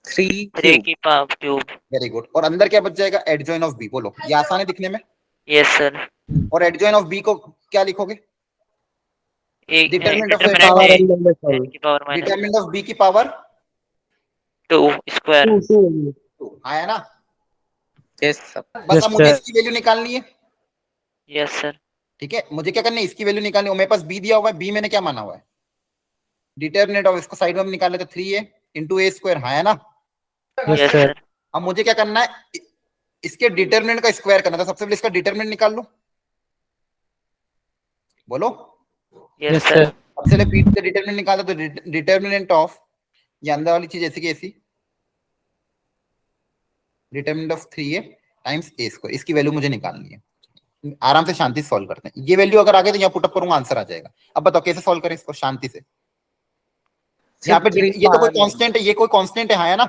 [SPEAKER 5] 3
[SPEAKER 2] 3 की पावर क्यूब।
[SPEAKER 1] Very good. और अंदर क्या बच जाएगा? Adjoint of B. बोलो, ये आसान है दिखने में।
[SPEAKER 2] Yes sir.
[SPEAKER 1] और एडजॉइन ऑफ बी को क्या लिखोगे?
[SPEAKER 2] एक
[SPEAKER 1] determinant of
[SPEAKER 5] power
[SPEAKER 2] determinant
[SPEAKER 5] N number
[SPEAKER 2] 10 की power minus
[SPEAKER 1] determinant of B की पावर
[SPEAKER 2] 2 स्क्वायर।
[SPEAKER 1] 2, है ना?
[SPEAKER 5] यस
[SPEAKER 1] बस
[SPEAKER 3] Yes,
[SPEAKER 1] अब मुझे
[SPEAKER 3] sir.
[SPEAKER 1] इसकी वैल्यू निकालनी है।
[SPEAKER 2] Yes sir.
[SPEAKER 1] ठीक है, मुझे क्या करना है? इसकी वैल्यू निकालनी है। मेरे पास बी दिया हुआ है, बी मैंने क्या माना हुआ है? डिटरमिनेंट ऑफ, इसको साइड में निकाले तो 3a इंटू ए स्क्वायर, है ना?
[SPEAKER 3] Yes
[SPEAKER 2] yes
[SPEAKER 3] sir.
[SPEAKER 2] सर।
[SPEAKER 1] अब मुझे क्या करना है? इसके डिटरमिनेंट का स्क्वायर करना था। सबसे पहले इसका डिटरमिनेंट निकाल लो। बोलो।
[SPEAKER 2] Yes
[SPEAKER 3] yes
[SPEAKER 2] sir.
[SPEAKER 3] सर।
[SPEAKER 1] सबसे पहले बी से डिटरमिनेंट निकाला तो डिटरमिनेंट ऑफ, ये अंदर वाली चीज ऐसी की ऐसी, determinant of 3a times A square, इसकी वैल्यू मुझे निकालनी है। आराम से शांति से सॉल्व करते हैं। ये वैल्यू अगर आ गई तो यहाँ पुटअप करूंगा, आंसर आ जाएगा। अब बताओ कैसे सॉल्व करें इसको शांति से। यहाँ पे ये तो कोई कांस्टेंट है, ये कोई कांस्टेंट है ना?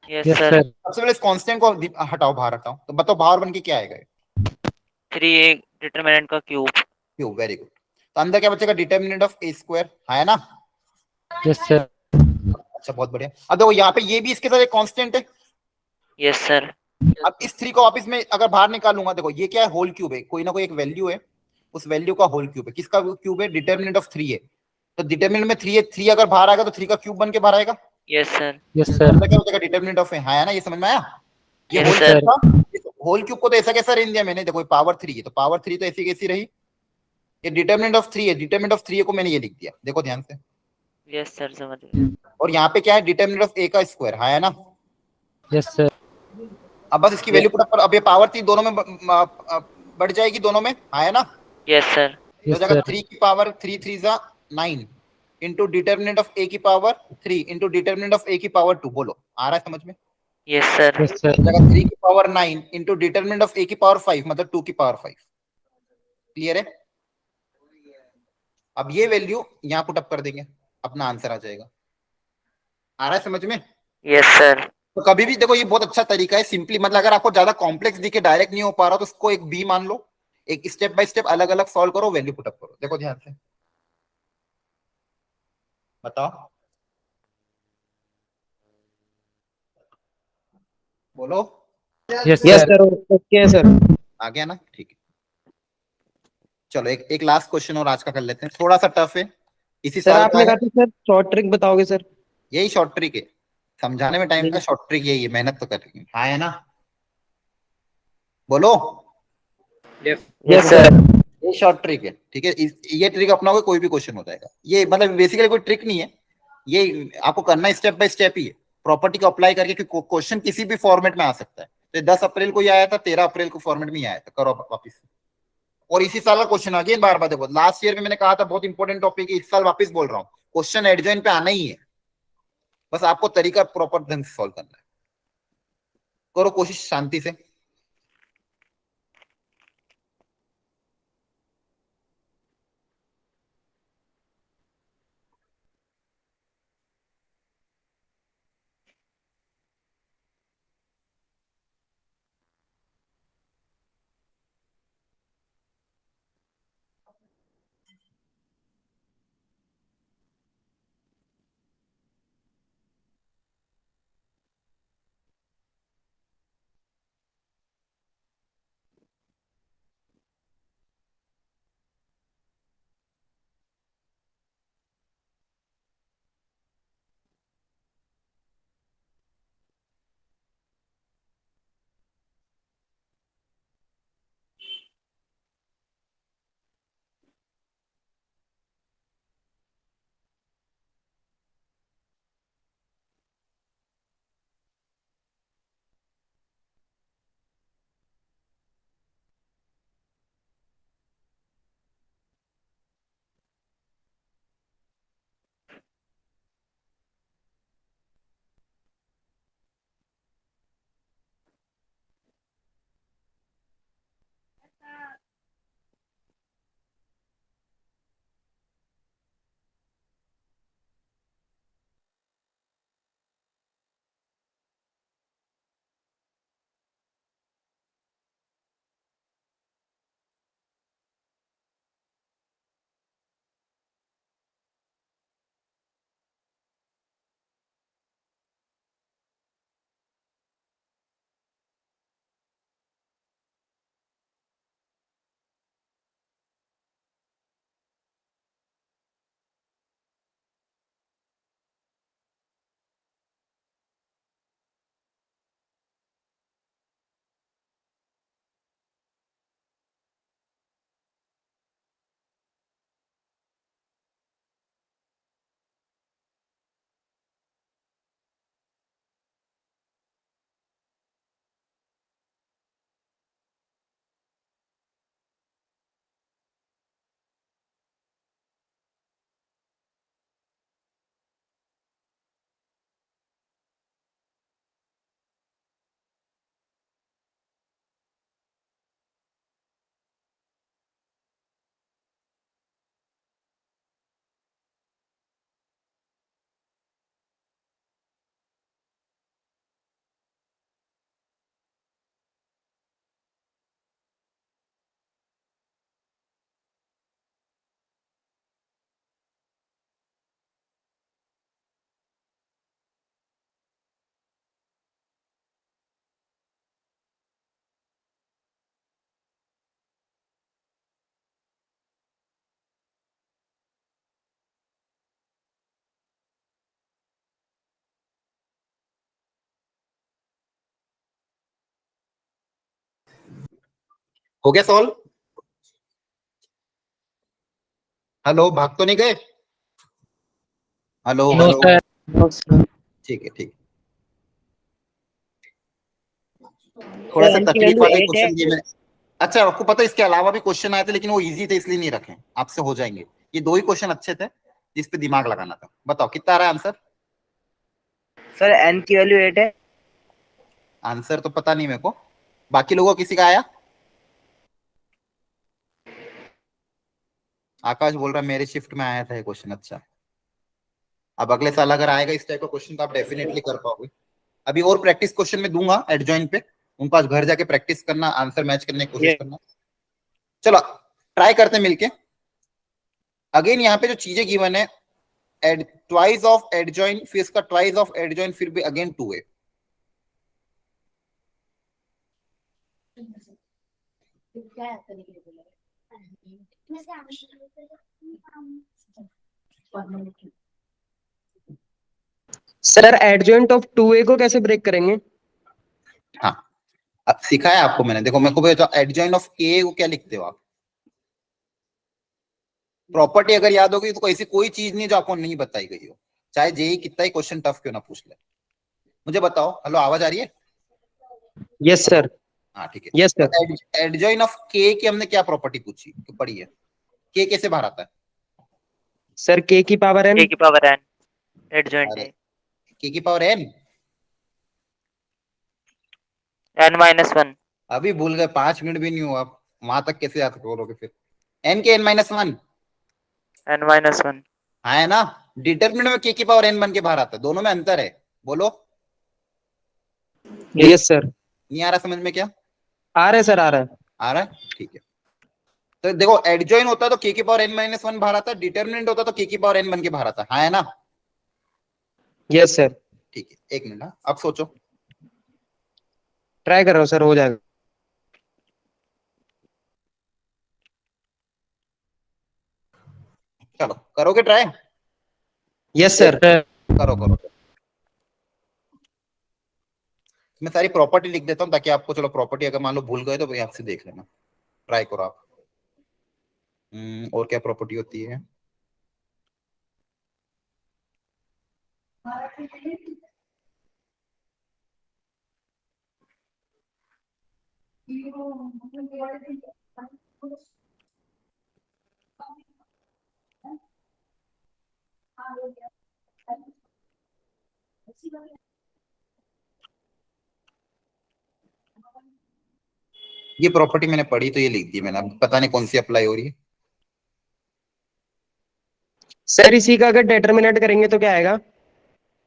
[SPEAKER 2] Yes
[SPEAKER 3] yes
[SPEAKER 2] sir.
[SPEAKER 3] सर।
[SPEAKER 1] सबसे पहले इस कांस्टेंट को हटाओ, बाहर हटाओ, तो बताओ बाहर बन के क्या आएगा?
[SPEAKER 2] 3 डिटरमिनेंट का क्यूब।
[SPEAKER 1] Cube, very good. तो अंदर क्या बचेगा? डिटरमिनेंट ऑफ ए स्क्वायर, है ना?
[SPEAKER 3] Yes sir.
[SPEAKER 1] अच्छा, बहुत बढ़िया। अब देखो यहाँ पे ये भी इसके साथ एक कांस्टेंट है।
[SPEAKER 2] Yes sir.
[SPEAKER 1] अब इस 3 को वापस में अगर बाहर निकालूंगा, देखो ये क्या है? होल क्यूब है, कोई ना कोई एक वैल्यू है, उस वैल्यू का होल क्यूब है। किसका क्यूब है? डिटरमिनेंट ऑफ 3 है। तो डिटरमिनेंट में 3 है, 3 अगर बाहर आएगा तो 3 का क्यूब बन के बाहर आएगा।
[SPEAKER 2] Yes sir.
[SPEAKER 3] Yes sir.
[SPEAKER 1] अंदर क्या बचेगा? डिटरमिनेंट ऑफ है ना? ये समझ में आया? ये
[SPEAKER 2] Yes,
[SPEAKER 1] होल
[SPEAKER 2] sir.
[SPEAKER 1] क्यूब था, होल क्यूब को तो ऐसा कैसा रेंज दिया मैंने? देखो पावर 3 है, तो पावर 3 तो ऐसी कैसी रही? ये डिटरमिनेंट ऑफ 3 है, डिटरमिनेंट ऑफ 3 को मैंने ये लिख दिया। देखो ध्यान से।
[SPEAKER 2] यस सर, समझ गए।
[SPEAKER 1] और यहाँ पे क्या है? डिटरमिनेंट ऑफ a का स्क्वायर, है ना?
[SPEAKER 3] Yes sir.
[SPEAKER 1] अब बस इसकी वैल्यू पुट अप। अब ये पावर 3 दोनों में बढ़ जाएगी, दोनों में, है ना?
[SPEAKER 2] Yes sir.
[SPEAKER 1] तो
[SPEAKER 3] यस
[SPEAKER 1] जगह
[SPEAKER 3] सर।
[SPEAKER 1] 3 की पावर 3 3 जा 9 इंटू डिटरमिनेंट ऑफ a की power 3 into determinant of a की पावर 2। बोलो, आ रहा है समझ में?
[SPEAKER 2] Yes sir.
[SPEAKER 3] Yes sir.
[SPEAKER 1] जगह 3 की power 9 into determinant of a की पावर 5, मतलब 2 की पावर 5। क्लियर है? अब ये वैल्यू यहाँ पुट अप कर देंगे, अपना आंसर आ जाएगा। आ रहा है समझ में?
[SPEAKER 2] Yes sir.
[SPEAKER 1] तो कभी भी देखो, ये बहुत अच्छा तरीका है सिंपली, मतलब अगर आपको ज्यादा कॉम्प्लेक्स दिखे, डायरेक्ट नहीं हो पा रहा, तो उसको एक बी मान लो, एक स्टेप बाय स्टेप अलग अलग सॉल्व करो, वैल्यू पुट अप करो। देखो ध्यान से, बताओ, बोलो।
[SPEAKER 3] Yes
[SPEAKER 6] yes
[SPEAKER 3] sir.
[SPEAKER 6] Sir. Okay है सर।
[SPEAKER 1] आ गया ना? ठीक है, चलो एक लास्ट क्वेश्चन और आज का कर लेते हैं, थोड़ा सा टफ है, इसी
[SPEAKER 6] सर
[SPEAKER 1] साल का
[SPEAKER 6] आपने
[SPEAKER 1] है।
[SPEAKER 6] कहा था सर शॉर्ट ट्रिक बताओगे सर?
[SPEAKER 1] यही शॉर्ट ट्रिक है, समझाने में टाइम का शॉर्ट ट्रिक यही है, मेहनत तो कर रही है, हाँ है ना? बोलो।
[SPEAKER 2] Yes sir.
[SPEAKER 1] ये शॉर्ट ट्रिक है, ठीक है? ये ट्रिक अपनाओगे कोई भी क्वेश्चन हो जाएगा। ये मतलब बेसिकली कोई ट्रिक नहीं है, ये आपको करना स्टेप बाय स्टेप ही है। प्रॉपर्टी को अप्लाई करके क्वेश्चन किसी भी फॉर्मेट में आ सकता है। तो 10 अप्रैल को ही आया था, 13 अप्रैल को फॉर्मेट में ही आया था। करो वापिस। और इसी साल का क्वेश्चन आ गया। बार बार देखो, लास्ट ईयर में मैंने कहा था बहुत इंपॉर्टेंट टॉपिक है, इस साल वापस बोल रहा हूँ, क्वेश्चन एडजॉइन पे आना ही है, बस आपको तरीका प्रॉपर ढंग से सॉल्व करना है। करो कोशिश शांति से। हो गया सॉल्व? हेलो, भाग तो नहीं गए? Hello
[SPEAKER 3] no
[SPEAKER 1] hello,
[SPEAKER 3] sir.
[SPEAKER 1] ठीक है ठीक। थोड़ा सा तकलीफ वाले क्वेश्चन दिए मैंने। अच्छा, आपको पता है इसके अलावा भी क्वेश्चन आए थे, लेकिन वो इजी थे इसलिए नहीं रखे। आपसे हो जाएंगे। ये 2 ही क्वेश्चन अच्छे थे जिस पे दिमाग लगाना था। बताओ कितना आ रहा है आंसर?
[SPEAKER 5] सर n की वैल्यू 8 है।
[SPEAKER 1] आंसर तो पता नहीं मेरे को, बाकी लोगों को किसी का आया? आकाश बोल रहा मेरे शिफ्ट में आया था ये क्वेश्चन। अच्छा, अब अगले साल अगर आएगा इस टाइप का क्वेश्चन तो आप डेफिनेटली कर पाओगे। अभी और प्रैक्टिस क्वेश्चन में दूंगा एडजॉइन पे, उन पास घर जाके प्रैक्टिस करना, आंसर मैच करने की कोशिश करना। चलो ट्राई करते हैं मिलके। अगेन यहाँ पे जो चीजें गिवन है, ट्वाइस ऑफ एडजॉइन, फिर इसका ट्वाइस ऑफ एडजॉइन, फिर भी again 2a।
[SPEAKER 6] Sir adjoint of 2a को कैसे ब्रेक करेंगे?
[SPEAKER 1] हाँ, अब सिखाया आपको मैंने। देखो मेरे को एडजॉइन ऑफ ए को क्या लिखते हो आप? प्रॉपर्टी अगर याद होगी तो ऐसी कोई चीज नहीं जो आपको नहीं बताई गई हो, चाहे जेई कितना ही क्वेश्चन टफ क्यों ना पूछ ले। मुझे बताओ, हेलो आवाज आ रही है?
[SPEAKER 6] Yes sir.
[SPEAKER 1] हाँ ठीक है।
[SPEAKER 6] यस
[SPEAKER 1] तो
[SPEAKER 6] सर।
[SPEAKER 1] एडजॉइन ऑफ के की हमने क्या प्रॉपर्टी पूछी पढ़ी है? के कैसे बाहर आता है?
[SPEAKER 6] सर के की पावर
[SPEAKER 2] k
[SPEAKER 6] एन।
[SPEAKER 2] की पावर n एडजॉइंट
[SPEAKER 1] अरे
[SPEAKER 2] है
[SPEAKER 1] के की पावर एन,
[SPEAKER 2] n-1
[SPEAKER 1] अभी भूल गए, 5 मिनट भी नहीं हुआ, वहां तक कैसे याद करोगे फिर? एन के n-1,
[SPEAKER 2] n-1
[SPEAKER 1] हाँ है ना? डिटरमिनेंट में के की पावर एन बन के बाहर आता है, दोनों में अंतर है, बोलो।
[SPEAKER 6] Yes sir.
[SPEAKER 1] नहीं आ रहा समझ में क्या?
[SPEAKER 6] आ रहा है सर, आ रहा है।
[SPEAKER 1] आ रहा है, ठीक है। तो देखो एडजॉइन होता है तो के की पावर n-1 बाहर आता है, डिटरमिनेंट होता है तो के की पावर n बन के बाहर आता है, हाँ है ना?
[SPEAKER 6] Yes sir.
[SPEAKER 1] ठीक है, एक मिनट, हाँ, अब सोचो।
[SPEAKER 6] ट्राई कर रहा हूँ सर, हो जाएगा।
[SPEAKER 1] चलो करोगे ट्राई?
[SPEAKER 6] Yes sir.
[SPEAKER 3] सर
[SPEAKER 1] करो करो। मैं सारी प्रॉपर्टी लिख देता हूँ ताकि आपको, चलो प्रॉपर्टी अगर मान लो भूल गए तो यहाँ से देख लेना, ट्राई करो आप। और क्या प्रॉपर्टी होती है? ये प्रॉपर्टी मैंने पढ़ी तो ये लिख दी मैंने, अब पता नहीं कौन सी अप्लाई हो रही है।
[SPEAKER 6] सर इसी का अगर डेटर्मिनेंट करेंगे तो क्या आएगा?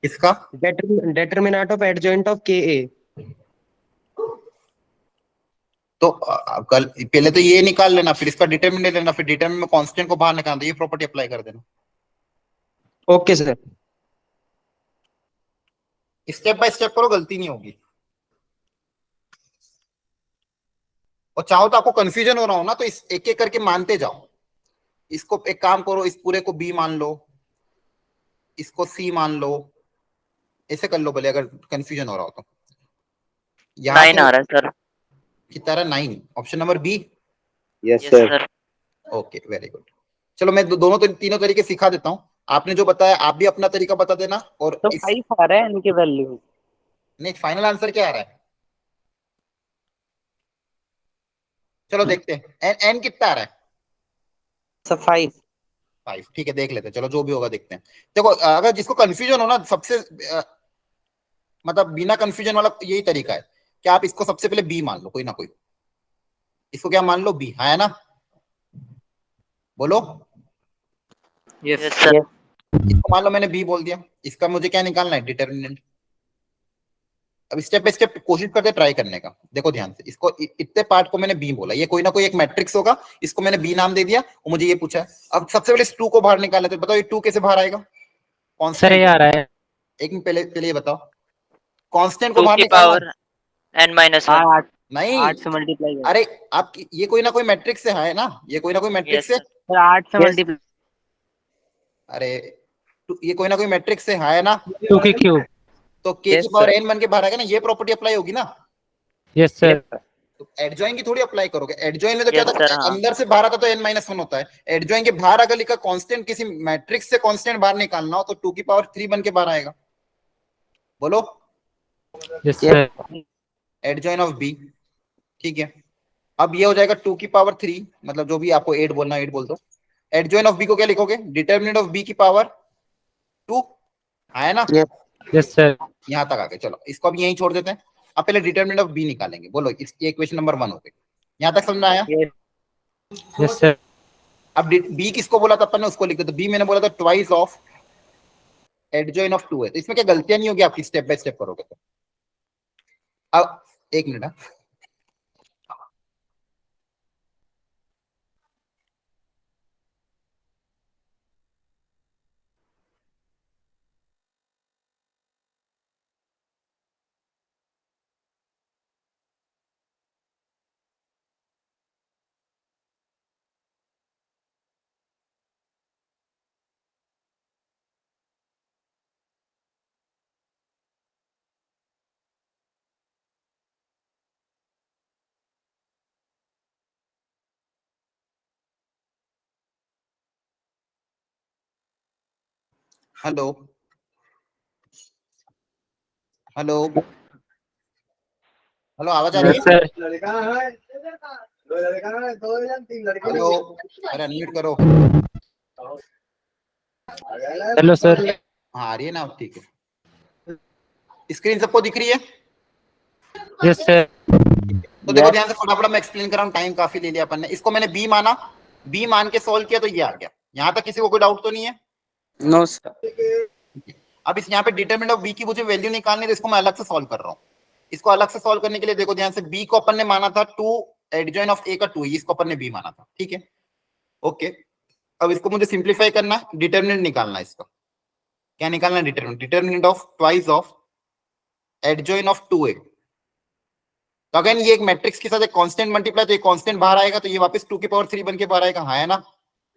[SPEAKER 1] इसका
[SPEAKER 6] डेटर्मिनेंट ऑफ एडजॉइंट ऑफ के ए।
[SPEAKER 1] तो कल पहले तो ये निकाल लेना, फिर इसका डिटरमिनेंट लेना, फिर डिटरमिनेंट में कांस्टेंट को बाहर निकालना, ये प्रॉपर्टी अप्लाई कर देना।
[SPEAKER 6] Okay sir.
[SPEAKER 1] Step by step करो, गलती नहीं होगी। और चाहो तो आपको कंफ्यूजन हो रहा हो ना, तो इस एक एक करके मानते जाओ। इसको एक काम करो, इस पूरे को बी मान लो, इसको सी मान लो, ऐसे कर लो भले, अगर कंफ्यूजन हो रहा हो तो। यहां
[SPEAKER 2] 9
[SPEAKER 1] से
[SPEAKER 2] आ रहा है सर।
[SPEAKER 1] कितना रहा? 9, option number B.
[SPEAKER 4] Yes,
[SPEAKER 2] yes
[SPEAKER 4] sir.
[SPEAKER 2] Sir.
[SPEAKER 1] Okay very good. चलो मैं दोनों तीनों तरीके सिखा देता हूँ। आपने जो बताया आप भी अपना तरीका बता देना, और
[SPEAKER 5] तो 5 आ रहा है इनकी वैल्यू।
[SPEAKER 1] नहीं, फाइनल आंसर क्या आ रहा है? चलो देखते हैं, एन एन कितना आ रहा है?
[SPEAKER 5] सर 5।
[SPEAKER 1] 5, ठीक है, देख लेते हैं, चलो जो भी होगा देखते हैं। देखो अगर जिसको कंफ्यूजन हो ना, सबसे मतलब बिना कंफ्यूजन वाला यही तरीका है कि आप इसको सबसे पहले बी मान लो, कोई ना कोई। इसको क्या मान लो? बी, हाँ है ना? बोलो।
[SPEAKER 2] Yes sir.
[SPEAKER 5] यस।
[SPEAKER 1] इसको मान लो मैंने बी बोल दिया, इसका मुझे क्या निकालना है? डिटर्मिनेंट। अब स्टेप बाय स्टेप कोशिश करते ट्राई करने का, देखो ध्यान से। इसको इतने पार्ट को मैंने बी बोला, ये कोई ना कोई एक मैट्रिक्स होगा, इसको मैंने बी नाम दे दिया, और मुझे ये पूछा है। अब सबसे पहले इस 2 को बाहर निकालना, तो बताओ ये 2 कैसे बाहर आएगा?
[SPEAKER 3] सर ये
[SPEAKER 1] कांस्टेंट।
[SPEAKER 3] आ रहा है।
[SPEAKER 1] एक मिनट, पहले पहले ये बताओ, कांस्टेंट को
[SPEAKER 2] 2
[SPEAKER 1] बाहर
[SPEAKER 2] की
[SPEAKER 1] निकालना है।
[SPEAKER 2] पावर n-1
[SPEAKER 5] हाँ 8।
[SPEAKER 1] नहीं,
[SPEAKER 5] 8 से मल्टीप्लाई कर।
[SPEAKER 1] अरे आप ये कोई ना कोई मैट्रिक्स से है ना, ये कोई ना कोई मैट्रिक्स
[SPEAKER 2] यस
[SPEAKER 1] से।
[SPEAKER 2] सर।
[SPEAKER 5] सर 8 से
[SPEAKER 6] यस।
[SPEAKER 5] मल्टीप्लाई।
[SPEAKER 1] अरे ये कोई ना कोई मैट्रिक्स से है ना,
[SPEAKER 3] 2 की क्यूब।
[SPEAKER 1] तो के की
[SPEAKER 5] यस
[SPEAKER 1] पावर
[SPEAKER 5] सर।
[SPEAKER 1] एन बन के बाहर आएगा ना, ये प्रॉपर्टी अप्लाई होगी ना।
[SPEAKER 3] Yes
[SPEAKER 5] yes
[SPEAKER 3] sir.
[SPEAKER 5] सर।
[SPEAKER 1] तो एडजॉइन की थोड़ी अप्लाई करोगे, एडजॉइन में तो क्या
[SPEAKER 2] यस सर।
[SPEAKER 1] था,
[SPEAKER 2] हाँ
[SPEAKER 1] अंदर से बाहर आता तो n-1 होता है। एडजॉइन के बाहर अगर लिखा कांस्टेंट, किसी मैट्रिक्स से कांस्टेंट बाहर निकालना हो तो 2 की पावर 3 बन के बाहर आएगा, बोलो।
[SPEAKER 3] Yes
[SPEAKER 5] yes.
[SPEAKER 3] Sir.
[SPEAKER 1] Adjoint of B, ठीक है। अब ये हो जाएगा 2 की पावर 3, मतलब जो भी आपको 8 बोलना 8 बोल दो। एडजॉइन ऑफ बी को क्या लिखोगे? डिटर्मिनेंट ऑफ बी की पावर 2, है ना?
[SPEAKER 5] यस।
[SPEAKER 3] Yes sir.
[SPEAKER 1] यहां तक आ गए, चलो इसको अब यहीं छोड़ देते हैं। अब पहले डिटर्मिनेंट ऑफ बी निकालेंगे, बोलो, इसकी इक्वेशन नंबर 1 हो गई। यहां तक समझ में आया?
[SPEAKER 5] यस।
[SPEAKER 3] Yes sir.
[SPEAKER 1] अब बी किसको बोला था अपन ने, उसको लिख दो। तो बी मैंने बोला था ट्वाइस ऑफ एडजॉइन ऑफ 2 है, तो इसमें क्या गलतियां नहीं होगी आपकी, स्टेप बाय स्टेप करोगे तो। अब एक मिनट, हेलो हेलो हेलो, आवाज आ रही
[SPEAKER 3] Yes,
[SPEAKER 1] है?
[SPEAKER 3] sir.
[SPEAKER 1] हेलो, अरे अनम्यूट करो।
[SPEAKER 3] Hello, sir.
[SPEAKER 1] हाँ आ रही है ना, ठीक है। स्क्रीन सबको दिख रही है?
[SPEAKER 3] Yes, sir.
[SPEAKER 1] तो देखो ध्यान से, फटाफट मैं एक्सप्लेन कर रहा हूँ, टाइम काफी ले लिया अपन ने। इसको मैंने बी माना, बी मान के सॉल्व किया तो ये आ गया। यहाँ तक किसी को कोई डाउट तो नहीं है?
[SPEAKER 5] No sir.
[SPEAKER 1] अब इस यहाँ पे डिटरमिनेंट ऑफ बी की मुझे वैल्यू निकालनी है, तो इसको मैं अलग से सॉल्व कर रहा हूँ। इसको अलग से सॉल्व करने के लिए देखो ध्यान से, बी को अपन ने माना था 2, एडजॉइन ऑफ ए का 2, इसको अपन ने बी माना था, ठीक है ओके। अब इसको मुझे सिंप्लीफाई करना है, डिटरमिनेंट निकालना है इसका। क्या निकालना है? Determinant, determinant of twice of adjoint of 2a। तो अगेन ये एक मैट्रिक्स के साथ एक कांस्टेंट मल्टीप्लाई, तो ये कांस्टेंट बाहर आएगा, तो ये वापस 2 की पावर 3 बन के बाहर आएगा, हाँ है ना?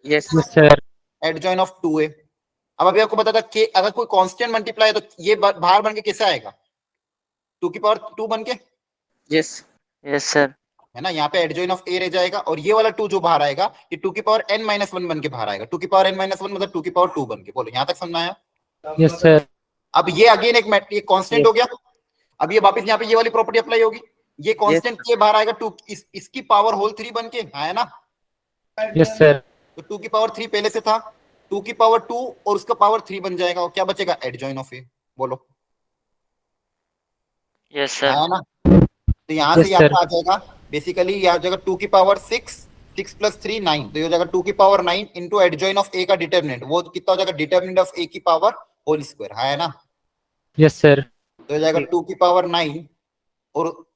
[SPEAKER 5] Yes
[SPEAKER 3] Yes, sir.
[SPEAKER 1] Adjoin of 2a। अब अभी आपको पता था कि अगर कोई कांस्टेंट मल्टीप्लाई है तो ये बाहर बन के कैसे आएगा? 2 की पावर 2 बन के,
[SPEAKER 5] यस
[SPEAKER 2] यस सर।
[SPEAKER 1] है ना? यहाँ पे एडजॉइन ऑफ ए रह जाएगा, और ये वाला 2 जो बाहर आएगा ये 2 की पावर n-1 बन के बाहर आएगा। 2 की पावर n-1 मतलब 2 की पावर 2 बन के। बोलो यहाँ तक समझ आया?
[SPEAKER 3] Yes, sir.
[SPEAKER 1] अब ये अगेन एक कांस्टेंट हो गया। अब ये वापस यहाँ पे ये वाली प्रॉपर्टी अप्लाई होगी, ये कांस्टेंट ये बाहर आएगा 2 इसकी पावर होल 3 बन के, हाँ है ना?
[SPEAKER 3] Yes, sir.
[SPEAKER 1] तो 2 की पावर 3 पहले से था, 2 की पावर 2 और उसका पावर 3 बन जाएगा, और क्या बचेगा? Adjoin of A. बोलो
[SPEAKER 2] यस सर।
[SPEAKER 1] है ना? तो यहाँ
[SPEAKER 3] Yes,
[SPEAKER 1] से यहाँ
[SPEAKER 3] sir.
[SPEAKER 1] पे आ जाएगा बेसिकली, यहाँ आ जाएगा 2 की पावर 6, 6 प्लस 3 9, तो ये हो जाएगा 2 की पावर 9 इंटू एडजॉइन ऑफ ए का डिटरमिनेंट, वो कितना हो जाएगा? डिटरमिनेंट ऑफ ए की पावर होल स्क्वायर, है ना?
[SPEAKER 3] Yes, sir.
[SPEAKER 1] तो हो जाएगा 2 की पावर 9 और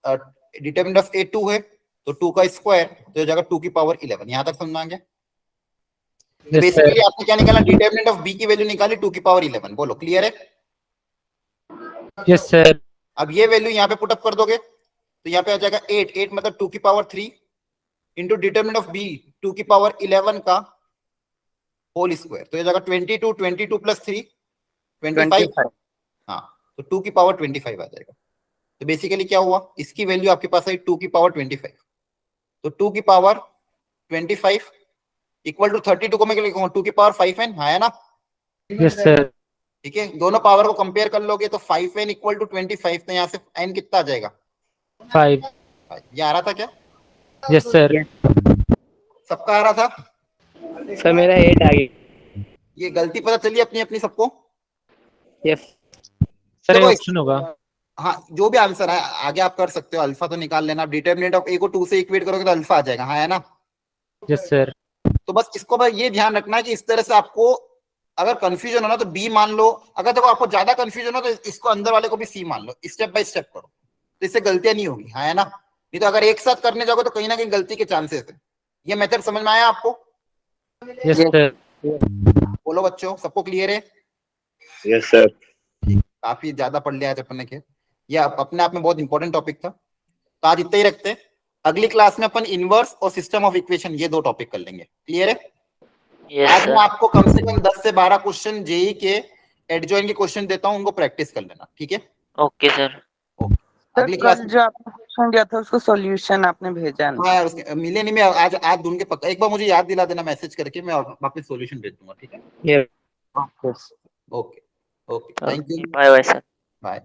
[SPEAKER 1] डिटरमिनेंट ऑफ ए 2 है, तो 2 का स्क्वायर, तो हो जाएगा 2 की पावर 11। यहाँ तक समझ आ गया?
[SPEAKER 3] Yes,
[SPEAKER 1] basically
[SPEAKER 3] sir.
[SPEAKER 1] आपने क्या निकाला? डिटरमिनेंट ऑफ बी की वैल्यू निकाली 2 की पावर 11। बोलो क्लियर है?
[SPEAKER 3] Yes, sir.
[SPEAKER 1] अब ये वैल्यू यहाँ पे पुटअप कर दोगे तो यहाँ पे आ जाएगा 8, 8 मतलब 2 की power 3 into determinant of B 2 की पावर 11 का होल स्क्वायर, तो ये जाएगा 22, 22 प्लस 3 25। हाँ, तो 2 की पावर 25 आ जाएगा। तो बेसिकली क्या हुआ? इसकी वैल्यू आपके पास आई 2 की पावर 25, तो 2 की पावर 25 इक्वल टू 32 को मैं क्या लिखूंगा? 2 की पावर 5n, हाँ है ना?
[SPEAKER 3] Yes, sir.
[SPEAKER 1] ठीक है, दोनों पावर को कंपेयर कर लोगे तो 5n इक्वल टू 25, तो यहाँ से n कितना आ जाएगा?
[SPEAKER 3] 5.
[SPEAKER 1] ये आ रहा था क्या?
[SPEAKER 3] Yes, sir.
[SPEAKER 1] सबका आ रहा था?
[SPEAKER 6] सर मेरा 8 आ गया।
[SPEAKER 1] ये गलती पता चली अपनी अपनी सबको?
[SPEAKER 6] यस
[SPEAKER 3] Sir,
[SPEAKER 1] देखो,
[SPEAKER 3] ये option होगा.
[SPEAKER 1] हाँ, जो भी आंसर है आगे आप कर सकते हो, अल्फा तो निकाल लेना। डिटरमिनेंट ऑफ ए को 2 से इक्वेट करोगे तो अल्फा आ जाएगा, हाँ है ना?
[SPEAKER 3] Yes, sir.
[SPEAKER 1] तो बस इसको बस ये ध्यान रखना है कि इस तरह से आपको अगर कंफ्यूजन हो ना तो बी मान लो, अगर देखो आपको ज्यादा कंफ्यूजन हो तो इसको अंदर वाले को भी सी मान लो, स्टेप बाय स्टेप करो, तो इससे गलतियां नहीं होगी, हाँ है ना? नहीं तो अगर एक साथ करने जाओगे तो कहीं ना कहीं गलती के चांसेस है। ये मेथड समझ में आया आपको?
[SPEAKER 3] Yes, sir.
[SPEAKER 1] बोलो बच्चों, सबको क्लियर है?
[SPEAKER 4] Yes, sir.
[SPEAKER 1] काफी ज्यादा पढ़ लिया है अपन ने, खेल ये अपने आप में बहुत इंपॉर्टेंट टॉपिक था, तो आज इतना ही रखते हैं। अगली क्लास में अपन इनवर्स और सिस्टम ऑफ इक्वेशन ये 2 टॉपिक कर लेंगे, क्लियर है?
[SPEAKER 2] यस
[SPEAKER 1] आज मैं
[SPEAKER 2] सर।
[SPEAKER 1] आपको कम से कम 10 से 12 क्वेश्चन जेई के एडजॉइन के क्वेश्चन देता हूँ, उनको प्रैक्टिस कर लेना, ठीक है?
[SPEAKER 2] Okay sir.
[SPEAKER 1] अगली क्लास
[SPEAKER 5] कल जो आपने क्वेश्चन दिया था उसको सॉल्यूशन आपने भेजा ना?
[SPEAKER 1] हाँ उसके मिले नहीं, मैं आज ढूंढ के पक्का एक बार मुझे याद दिला देना मैसेज करके, मैं वापस सॉल्यूशन भेज दूंगा, ठीक है?
[SPEAKER 6] Yes
[SPEAKER 1] okay okay, thank you,
[SPEAKER 2] bye bye sir.
[SPEAKER 1] Bye.